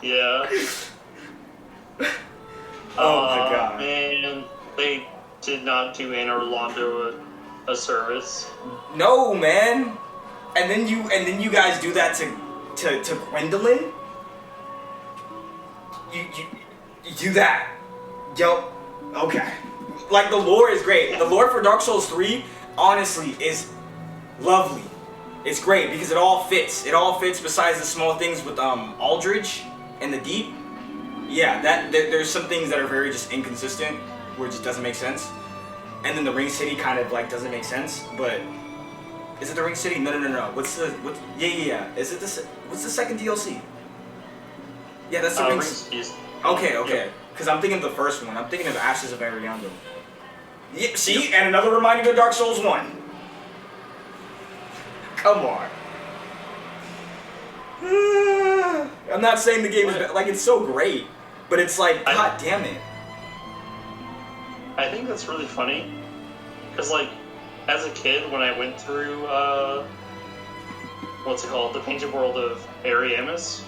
Yeah. Oh my god. Man, they did not do Anne Orlando a service. No, man. And then you guys do that to Gwendolyn? You do that. Yo, okay. Like, the lore is great. The lore for Dark Souls 3, honestly, is lovely. It's great because it all fits. It all fits besides the small things with Aldridge and the Deep. Yeah, there's some things that are very just inconsistent, where it just doesn't make sense. And then the Ring City kind of like doesn't make sense, but is it the Ring City? No. Yeah. Is it what's the second DLC? Yeah, that's the Ring City. Okay. Because I'm thinking of the first one. I'm thinking of Ashes of Ariando. Yeah, see? And another reminder to Dark Souls 1. Come on. I'm not saying the game is bad. Like, it's so great. But it's like, god damn it. I think that's really funny. Because, like, as a kid, when I went through, what's it called? The Painted World of Ariamis.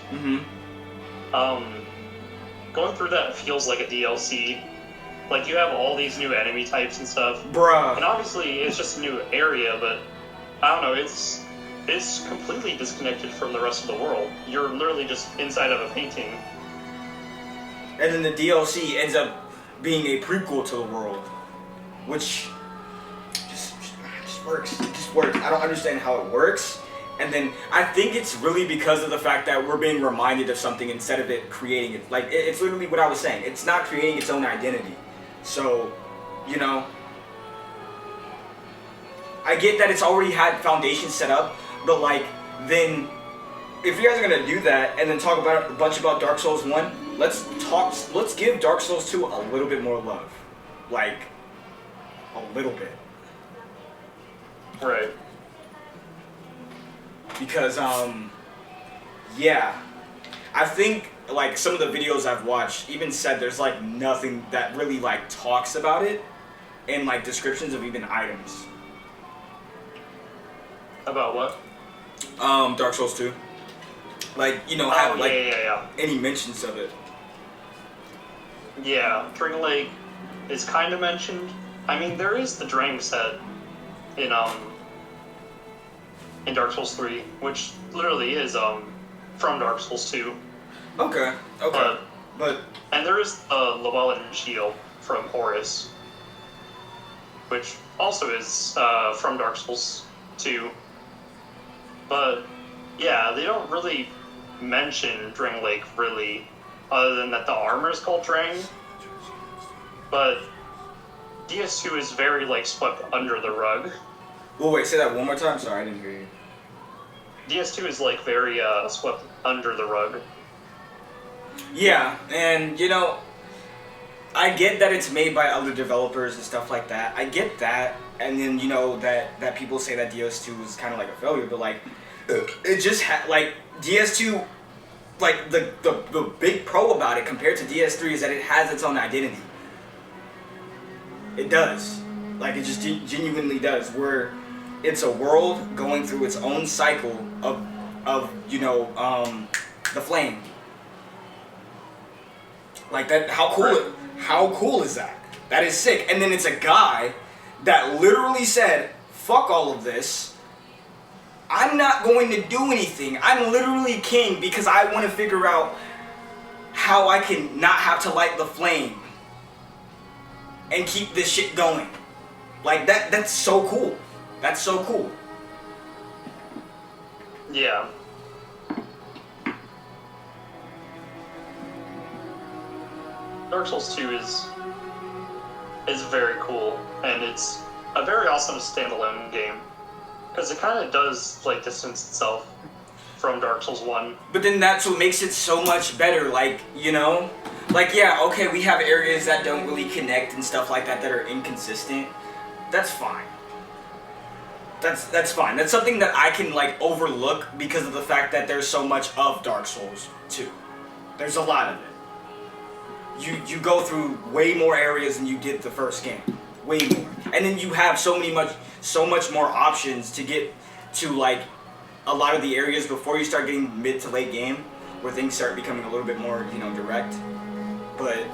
Going through that feels like a DLC. Like, you have all these new enemy types and stuff. Bruh. And obviously, it's just a new area, but I don't know, it's completely disconnected from the rest of the world. You're literally just inside of a painting. And then the DLC ends up being a prequel to the world. Which just works. It just works. I don't understand how it works. And then I think it's really because of the fact that we're being reminded of something instead of it creating it. Like, it's literally what I was saying. It's not creating its own identity. So, you know, I get that it's already had foundations set up, but like, then if you guys are gonna do that and then talk about a bunch about Dark Souls 1, let's give Dark Souls 2 a little bit more love. Like, a little bit. Right. Because, yeah, I think, like, some of the videos I've watched even said there's, like, nothing that really, like, talks about it in, like, descriptions of even items. About what? Dark Souls 2. Like, you know, have, like, yeah. any mentions of it. Yeah, Drang Lake is kind of mentioned. I mean, there is the Drang set in Dark Souls 3, which literally is from Dark Souls 2. Okay. But and there is the Llewellyn shield from Horus, which also is from Dark Souls 2. But yeah, they don't really mention Drang Lake really, other than that the armor is called Drang. But DS2 is very like swept under the rug. well, wait, say that one more time. Sorry, I didn't hear you. DS2 is like very swept under the rug. Yeah, and you know, I get that it's made by other developers and stuff like that. I get that, and then you know that people say that DS2 is kind of like a failure, but like it just like DS2, like the big pro about it compared to DS3 is that it has its own identity. It does, like it just genuinely does. Where it's a world going through its own cycle of you know the flame. Like that, how cool is that? That is sick. And then it's a guy that literally said, "Fuck all of this. I'm not going to do anything. I'm literally king because I want to figure out how I can not have to light the flame and keep this shit going." Like that's so cool. That's so cool. Yeah. Dark Souls 2 is very cool, and it's a very awesome standalone game because it kind of does like distance itself from Dark Souls 1. But then that's what makes it so much better. Like, you know, like yeah, okay, we have areas that don't really connect and stuff like that are inconsistent. That's fine. That's fine. That's something that I can like overlook because of the fact that there's so much of Dark Souls 2. There's a lot of it. You go through way more areas than you did the first game, way more, and then you have so much more options to get to like a lot of the areas before you start getting mid to late game, where things start becoming a little bit more direct. But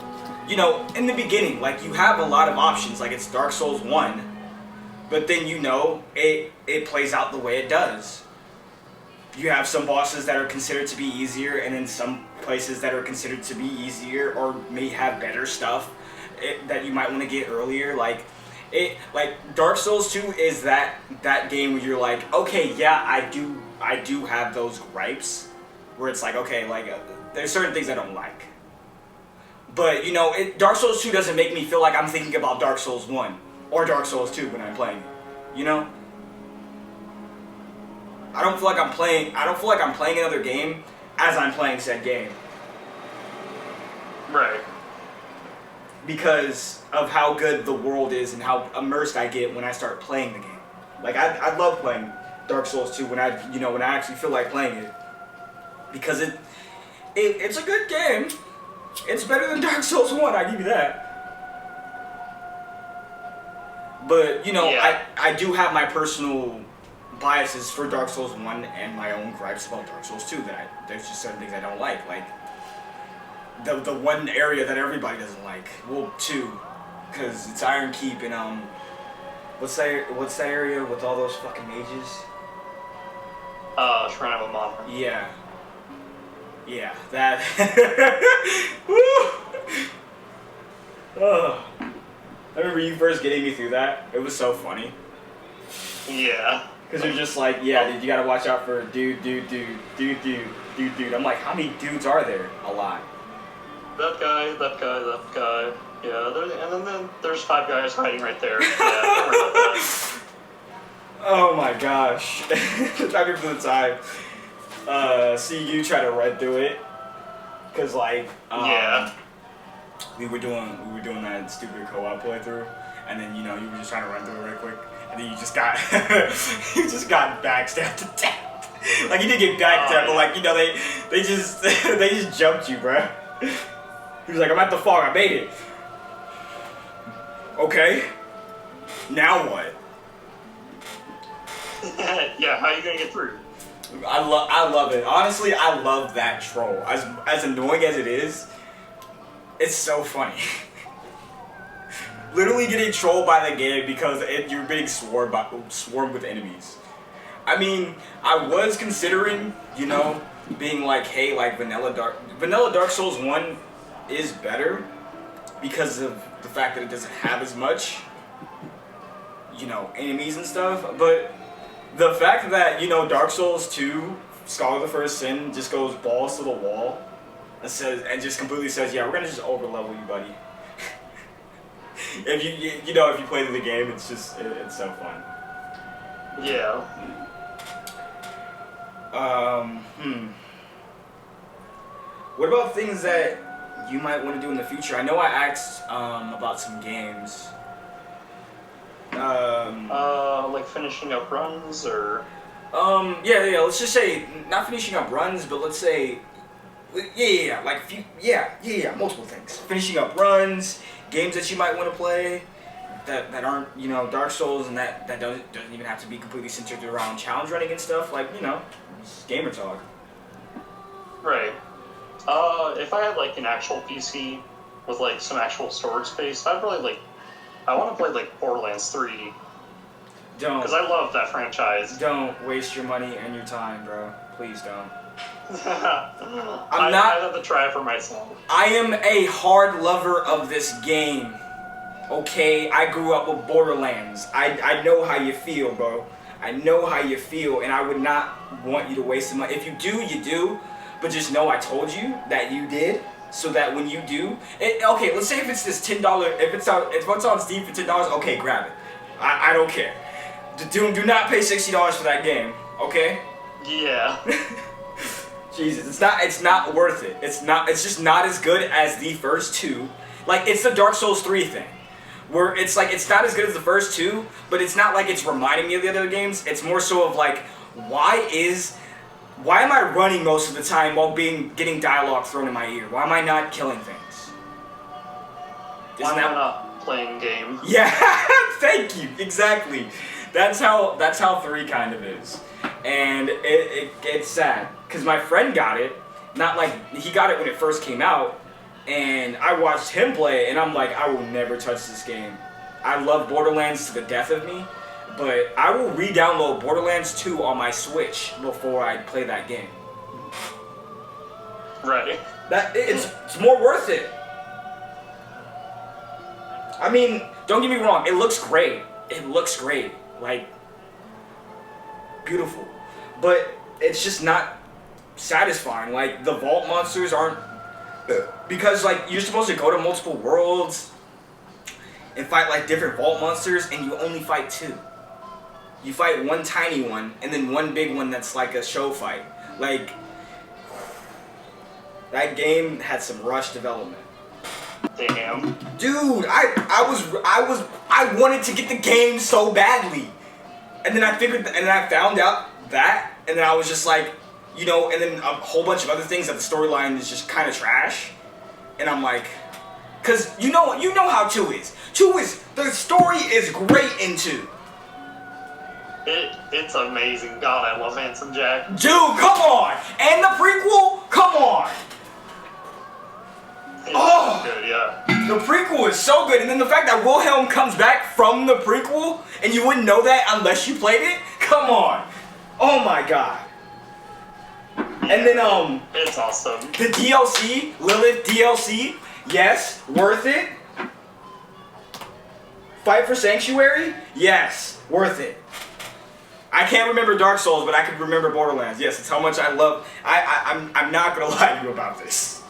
you know, in the beginning, like you have a lot of options. Like it's Dark Souls 1, but then it plays out the way it does. You have some bosses that are considered to be easier, and then some places that are considered to be easier or may have better stuff that you might want to get earlier. Like Dark Souls 2 is that game where you're like, okay, yeah, I do have those gripes, where it's like, okay, like there's certain things I don't like, but you know, Dark Souls 2 doesn't make me feel like I'm thinking about Dark Souls 1 or Dark Souls 2 when I'm playing it, you know. I don't feel like I'm playing another game as I'm playing said game. Right. Because of how good the world is and how immersed I get when I start playing the game. Like I love playing Dark Souls 2 when I actually feel like playing it. Because it's a good game. It's better than Dark Souls 1, I give you that. But, you know, yeah. I do have my personal biases for Dark Souls 1 and my own gripes about Dark Souls 2 there's just certain things I don't like the one area that everybody doesn't like. Well, 2, because it's Iron Keep and what's that area with all those fucking mages? Shrine of Amon. Yeah, that. Woo! Oh, I remember you first getting me through that. It was so funny. Yeah. Because you're just like, yeah, dude, you gotta watch out for dude. I'm like, how many dudes are there? A lot. That guy. Yeah, and then there's 5 guys hiding right there. Yeah, don't worry about that. Oh my gosh. Talking for the time. See you try to run through it. Because, like, yeah. we were doing that stupid co-op playthrough. And then, you know, you were just trying to run through it real quick. And then you just got backstabbed to death. Like you did get backstabbed, but like, you know, they just jumped you, bruh. He was like, I'm at the fog, I made it. Okay. Now what? Yeah, how are you gonna get through? I love it. Honestly, I love that troll. As annoying as it is, it's so funny. Literally getting trolled by the game because you're being swarmed with enemies. I mean, I was considering, you know, being like, hey, like Vanilla Dark Souls 1 is better because of the fact that it doesn't have as much, you know, enemies and stuff. But the fact that, you know, Dark Souls 2, Scholar of the First Sin, just goes balls to the wall and just completely says, yeah, we're gonna just overlevel you, buddy. If you play the game, it's so fun. Yeah. What about things that you might want to do in the future? I know I asked about some games. Like finishing up runs or. Yeah. Let's just say not finishing up runs, but let's say, multiple things. Finishing up runs, games that you might want to play, that aren't Dark Souls, and that doesn't even have to be completely centered around challenge running and stuff. Like gamer talk. Right. If I had like an actual PC with like some actual storage space, I'd really I want to play like Borderlands 3. Don't. Because I love that franchise. Don't waste your money and your time, bro. Please don't. I have to try it for myself. I am a hard lover of this game. Okay, I grew up with Borderlands. I know how you feel, bro. I know how you feel, and I would not want you to waste the money. If you do, you do. But just know I told you that you did, so that when you do, okay, let's say if it's this $10, if it's on Steam for $10, okay, grab it. I don't care. Do not pay $60 for that game, okay? Yeah. Jesus, it's not worth it. It's just not as good as the first two. Like, it's the Dark Souls 3 thing, where it's like it's not as good as the first two, but it's not like it's reminding me of the other games. It's more so of like, why am I running most of the time while getting dialogue thrown in my ear? Why am I not killing things? Why am I not playing game? Yeah, thank you. Exactly. That's how 3 kind of is, and it's sad because my friend got it. Not like he got it when it first came out, and I watched him play it, and I'm like, I will never touch this game. I love Borderlands to the death of me, but I will re-download Borderlands 2 on my Switch before I play that game. Right. It's more worth it. I mean, don't get me wrong, it looks great. Like, beautiful. But it's just not satisfying. Like, the vault monsters aren't... Because, like, you're supposed to go to multiple worlds and fight, like, different vault monsters, and you only fight 2. You fight one tiny one, and then one big one that's like a show fight. Like, that game had some rushed development. Damn. Dude, I wanted to get the game so badly, and then I found out that, and then I was just like, and then a whole bunch of other things that the storyline is just kind of trash, and I'm like, cause you know how 2 is. 2 is the story is great in 2. It's amazing. God, I love Handsome Jack. Dude, come on! And the prequel, come on! It's so good, yeah. The prequel is so good, and then the fact that Wilhelm comes back from the prequel, and you wouldn't know that unless you played it? Come on! Oh my god. Yeah, and then, it's awesome. The DLC, Lilith DLC, yes, worth it. Fight for Sanctuary, yes, worth it. I can't remember Dark Souls, but I can remember Borderlands. Yes, it's how much I love. I'm not gonna lie to you about this.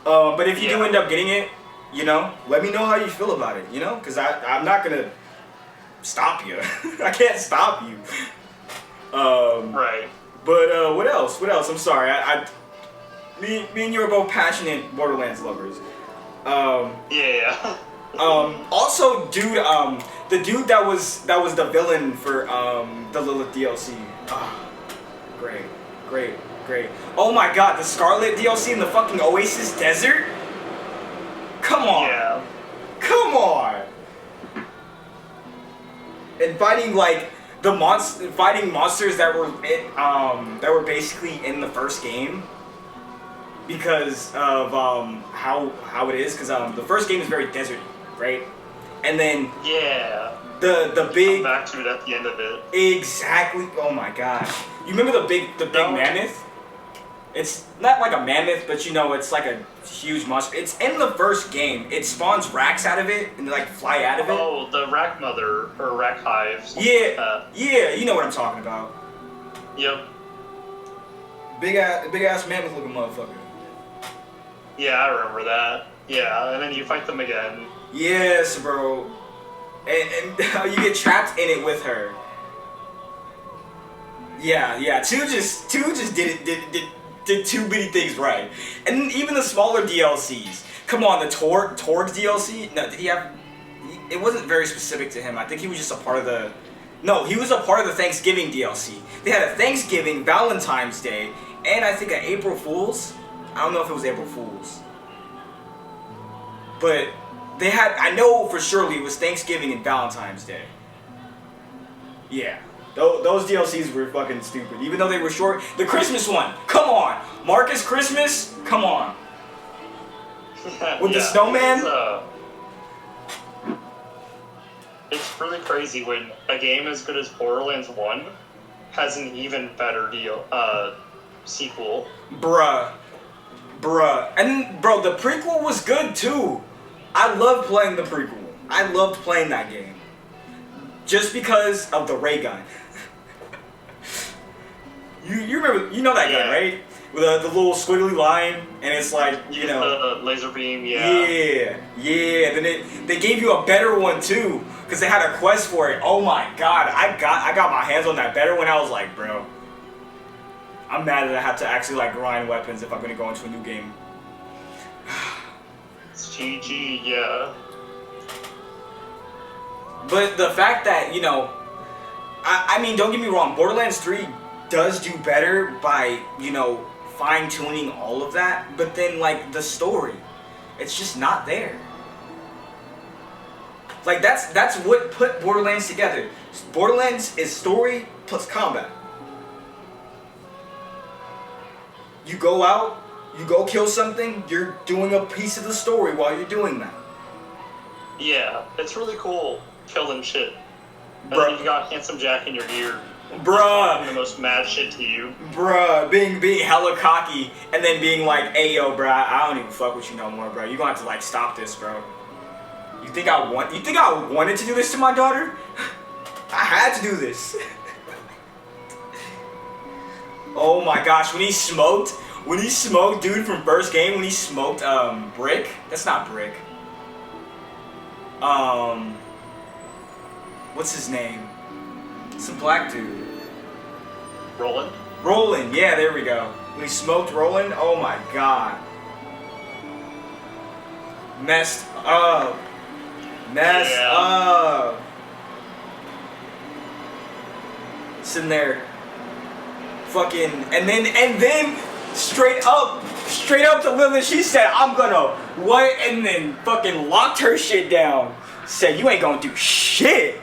But if you do end up getting it, let me know how you feel about it. Because I'm not gonna stop you. I can't stop you. Right. But what else? I'm sorry. Me and you are both passionate Borderlands lovers. Yeah. Also, dude, the dude that was the villain for the Lilith DLC. Great. Oh my god, the Scarlet DLC in the fucking Oasis Desert? Come on. Yeah. Come on. And fighting like fighting monsters that were basically in the first game. Because of how it is, because the first game is very deserty, right? And then the big come back to it at the end of it. Exactly. Oh my gosh! You remember the big mammoth? It's not like a mammoth, but it's like a huge monster. It's in the first game. It spawns racks out of it and they like fly out of it. Oh, the rack mother or rack hives. Yeah, you know what I'm talking about. Yep. Big ass mammoth looking motherfucker. Yeah, I remember that. Yeah, and then you fight them again. Yes, bro. And you get trapped in it with her. Yeah. Two just did did too many things right. And even the smaller DLCs. Come on, the Torg's DLC? No, did he have... It wasn't very specific to him. I think he was just a part of the... No, he was a part of the Thanksgiving DLC. They had a Thanksgiving, Valentine's Day, and I think an April Fool's. I don't know if it was April Fool's. But they had... I know for surely it was Thanksgiving and Valentine's Day. Yeah. Those DLCs were fucking stupid, even though they were short. The Christmas one, come on! Marcus Christmas, come on! With the snowman? It's really crazy when a game as good as Borderlands 1 has an even better sequel. Bruh. And, bro, the prequel was good, too. I loved playing the prequel. I loved playing that game. Just because of the ray gun. You remember, you know that gun, right? With the little squiggly line, and it's like, you know... the laser beam, yeah. Yeah. Then they gave you a better one, too, because they had a quest for it. Oh my god, I got my hands on that better one. I was like, bro, I'm mad that I have to actually, like, grind weapons if I'm going to go into a new game. It's GG, yeah. But the fact that, you know... I mean, don't get me wrong, Borderlands 3... does do better by, you know, fine-tuning all of that, but then, like, the story, it's just not there. Like, that's what put Borderlands together. Borderlands is story plus combat. You go out, you go kill something, you're doing a piece of the story while you're doing that. Yeah, it's really cool killing shit. And Bruh. then you got Handsome Jack in your ear. Bruh. The most mad shit to you. Bruh, being hella cocky and then being like, hey yo, bruh, I don't even fuck with you no more, bro. You gonna have to like stop this, bro. You think I wanted to do this to my daughter? I had to do this. Oh my gosh, when he smoked, dude, from first game, when he smoked Brick. That's not Brick. What's his name? It's a black dude. Roland, yeah, there we go. When he smoked Roland, oh my god. Messed up. Sitting there. Fucking, and then straight up to Lilith, she said, I'm gonna what? And then fucking locked her shit down. Said, you ain't gonna do shit.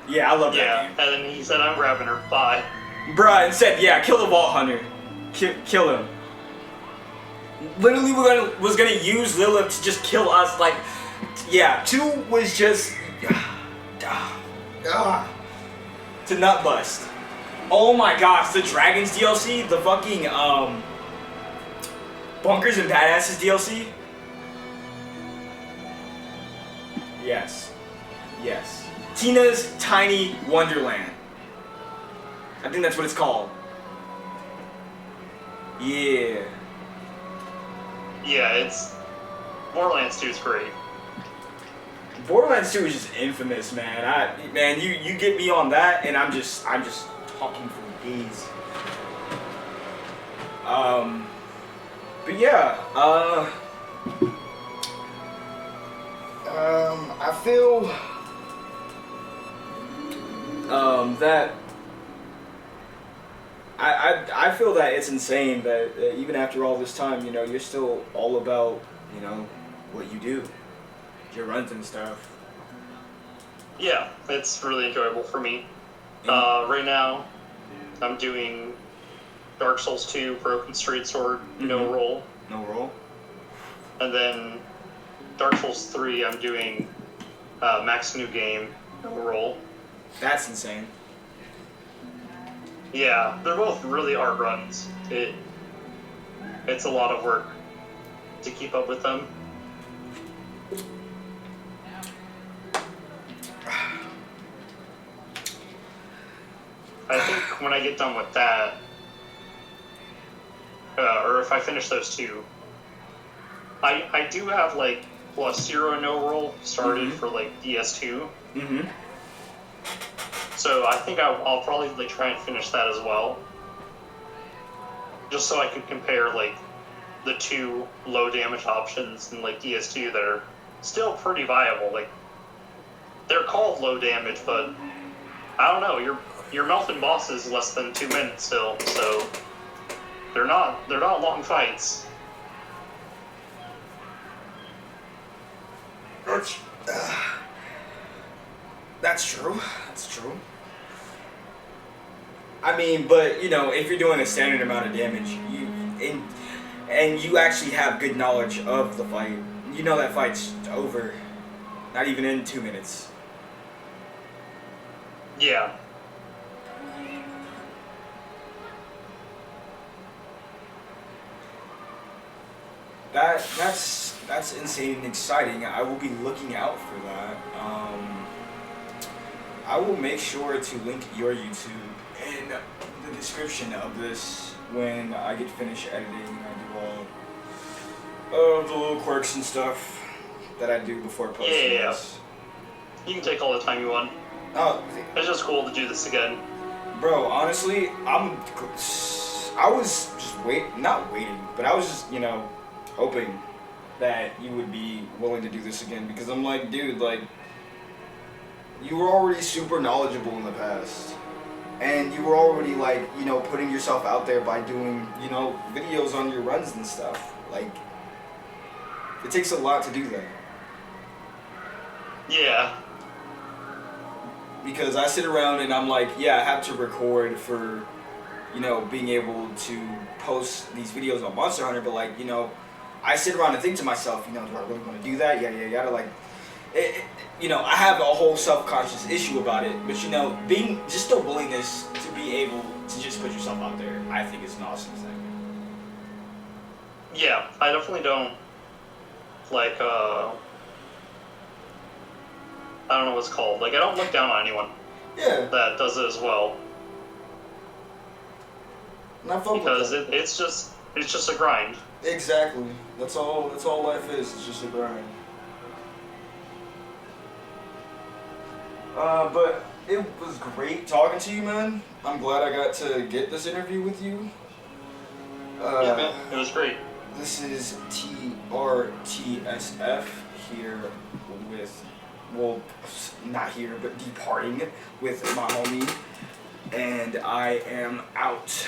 Yeah, I love that game. And then he said, I'm grabbing her. Bye. Bruh, and said, yeah, kill the Vault Hunter. Kill him. Literally, was gonna use Lilith to just kill us. Like, yeah, 2 was just... to nut bust. Oh my gosh, the Dragons DLC, the fucking, Bunkers and Badasses DLC. Yes. Tina's Tiny Wonderland. I think that's what it's called. Yeah. Yeah, it's... Borderlands 2 is great. Borderlands 2 is just infamous, man. You get me on that, and I'm just talking for days. But yeah, I feel that I feel that it's insane that even after all this time, you know, you're still all about, you know, what you do, your runs and stuff. Yeah, it's really enjoyable for me. Right now, I'm doing Dark Souls 2, Broken Straight Sword, no roll. No roll. And then Dark Souls 3, I'm doing Max New Game, no roll. That's insane. Yeah, they're both really hard runs. It's a lot of work to keep up with them. I think when I get done with that, or if I finish those 2, I do have like +0 no roll started for like DS2. So I think I'll probably like try and finish that as well. just so I could compare like the two low damage options in like DS2 that are still pretty viable. Like they're called low damage, but I don't know. Your Melfin boss is less than 2 minutes still, so they're not long fights. That's true. That's true. I mean, but you know, if you're doing a standard amount of damage, and you actually have good knowledge of the fight, you know that fight's over. Not even in 2 minutes. Yeah. That's insane and exciting. I will be looking out for that. I will make sure to link your YouTube in the description of this when I get finished editing and I do all of the little quirks and stuff that I do before posting Yeah. this. You can take all the time you want. Oh, It's just cool to do this again. bro, honestly, I was just not waiting, but I was just, you know, hoping that you would be willing to do this again, because I'm like, dude, like, you were already super knowledgeable in the past, and you were already, like, you know, putting yourself out there by doing, you know, videos on your runs and stuff. Like, it takes a lot to do that. Yeah. Because I sit around and I'm like, yeah, I have to record for, you know, being able to post these videos on Monster Hunter, but like, you know, I sit around and think to myself, you know, do I really want to do that? Yada. Like, you know, I have a whole self-conscious issue about it, but you know, being just the willingness to be able to just put yourself out there, I think is an awesome thing. Yeah, I definitely don't like I don't know what's called. Like I don't look down on anyone Yeah. that does it as well. And I fuck Because with that. it's just a grind. Exactly. That's all life is. It's just a grind. But it was great talking to you, man. I'm glad I got to get this interview with you. Yeah, man, it was great. This is TRTSF here with, well, not here, but departing with my homie. And I am out.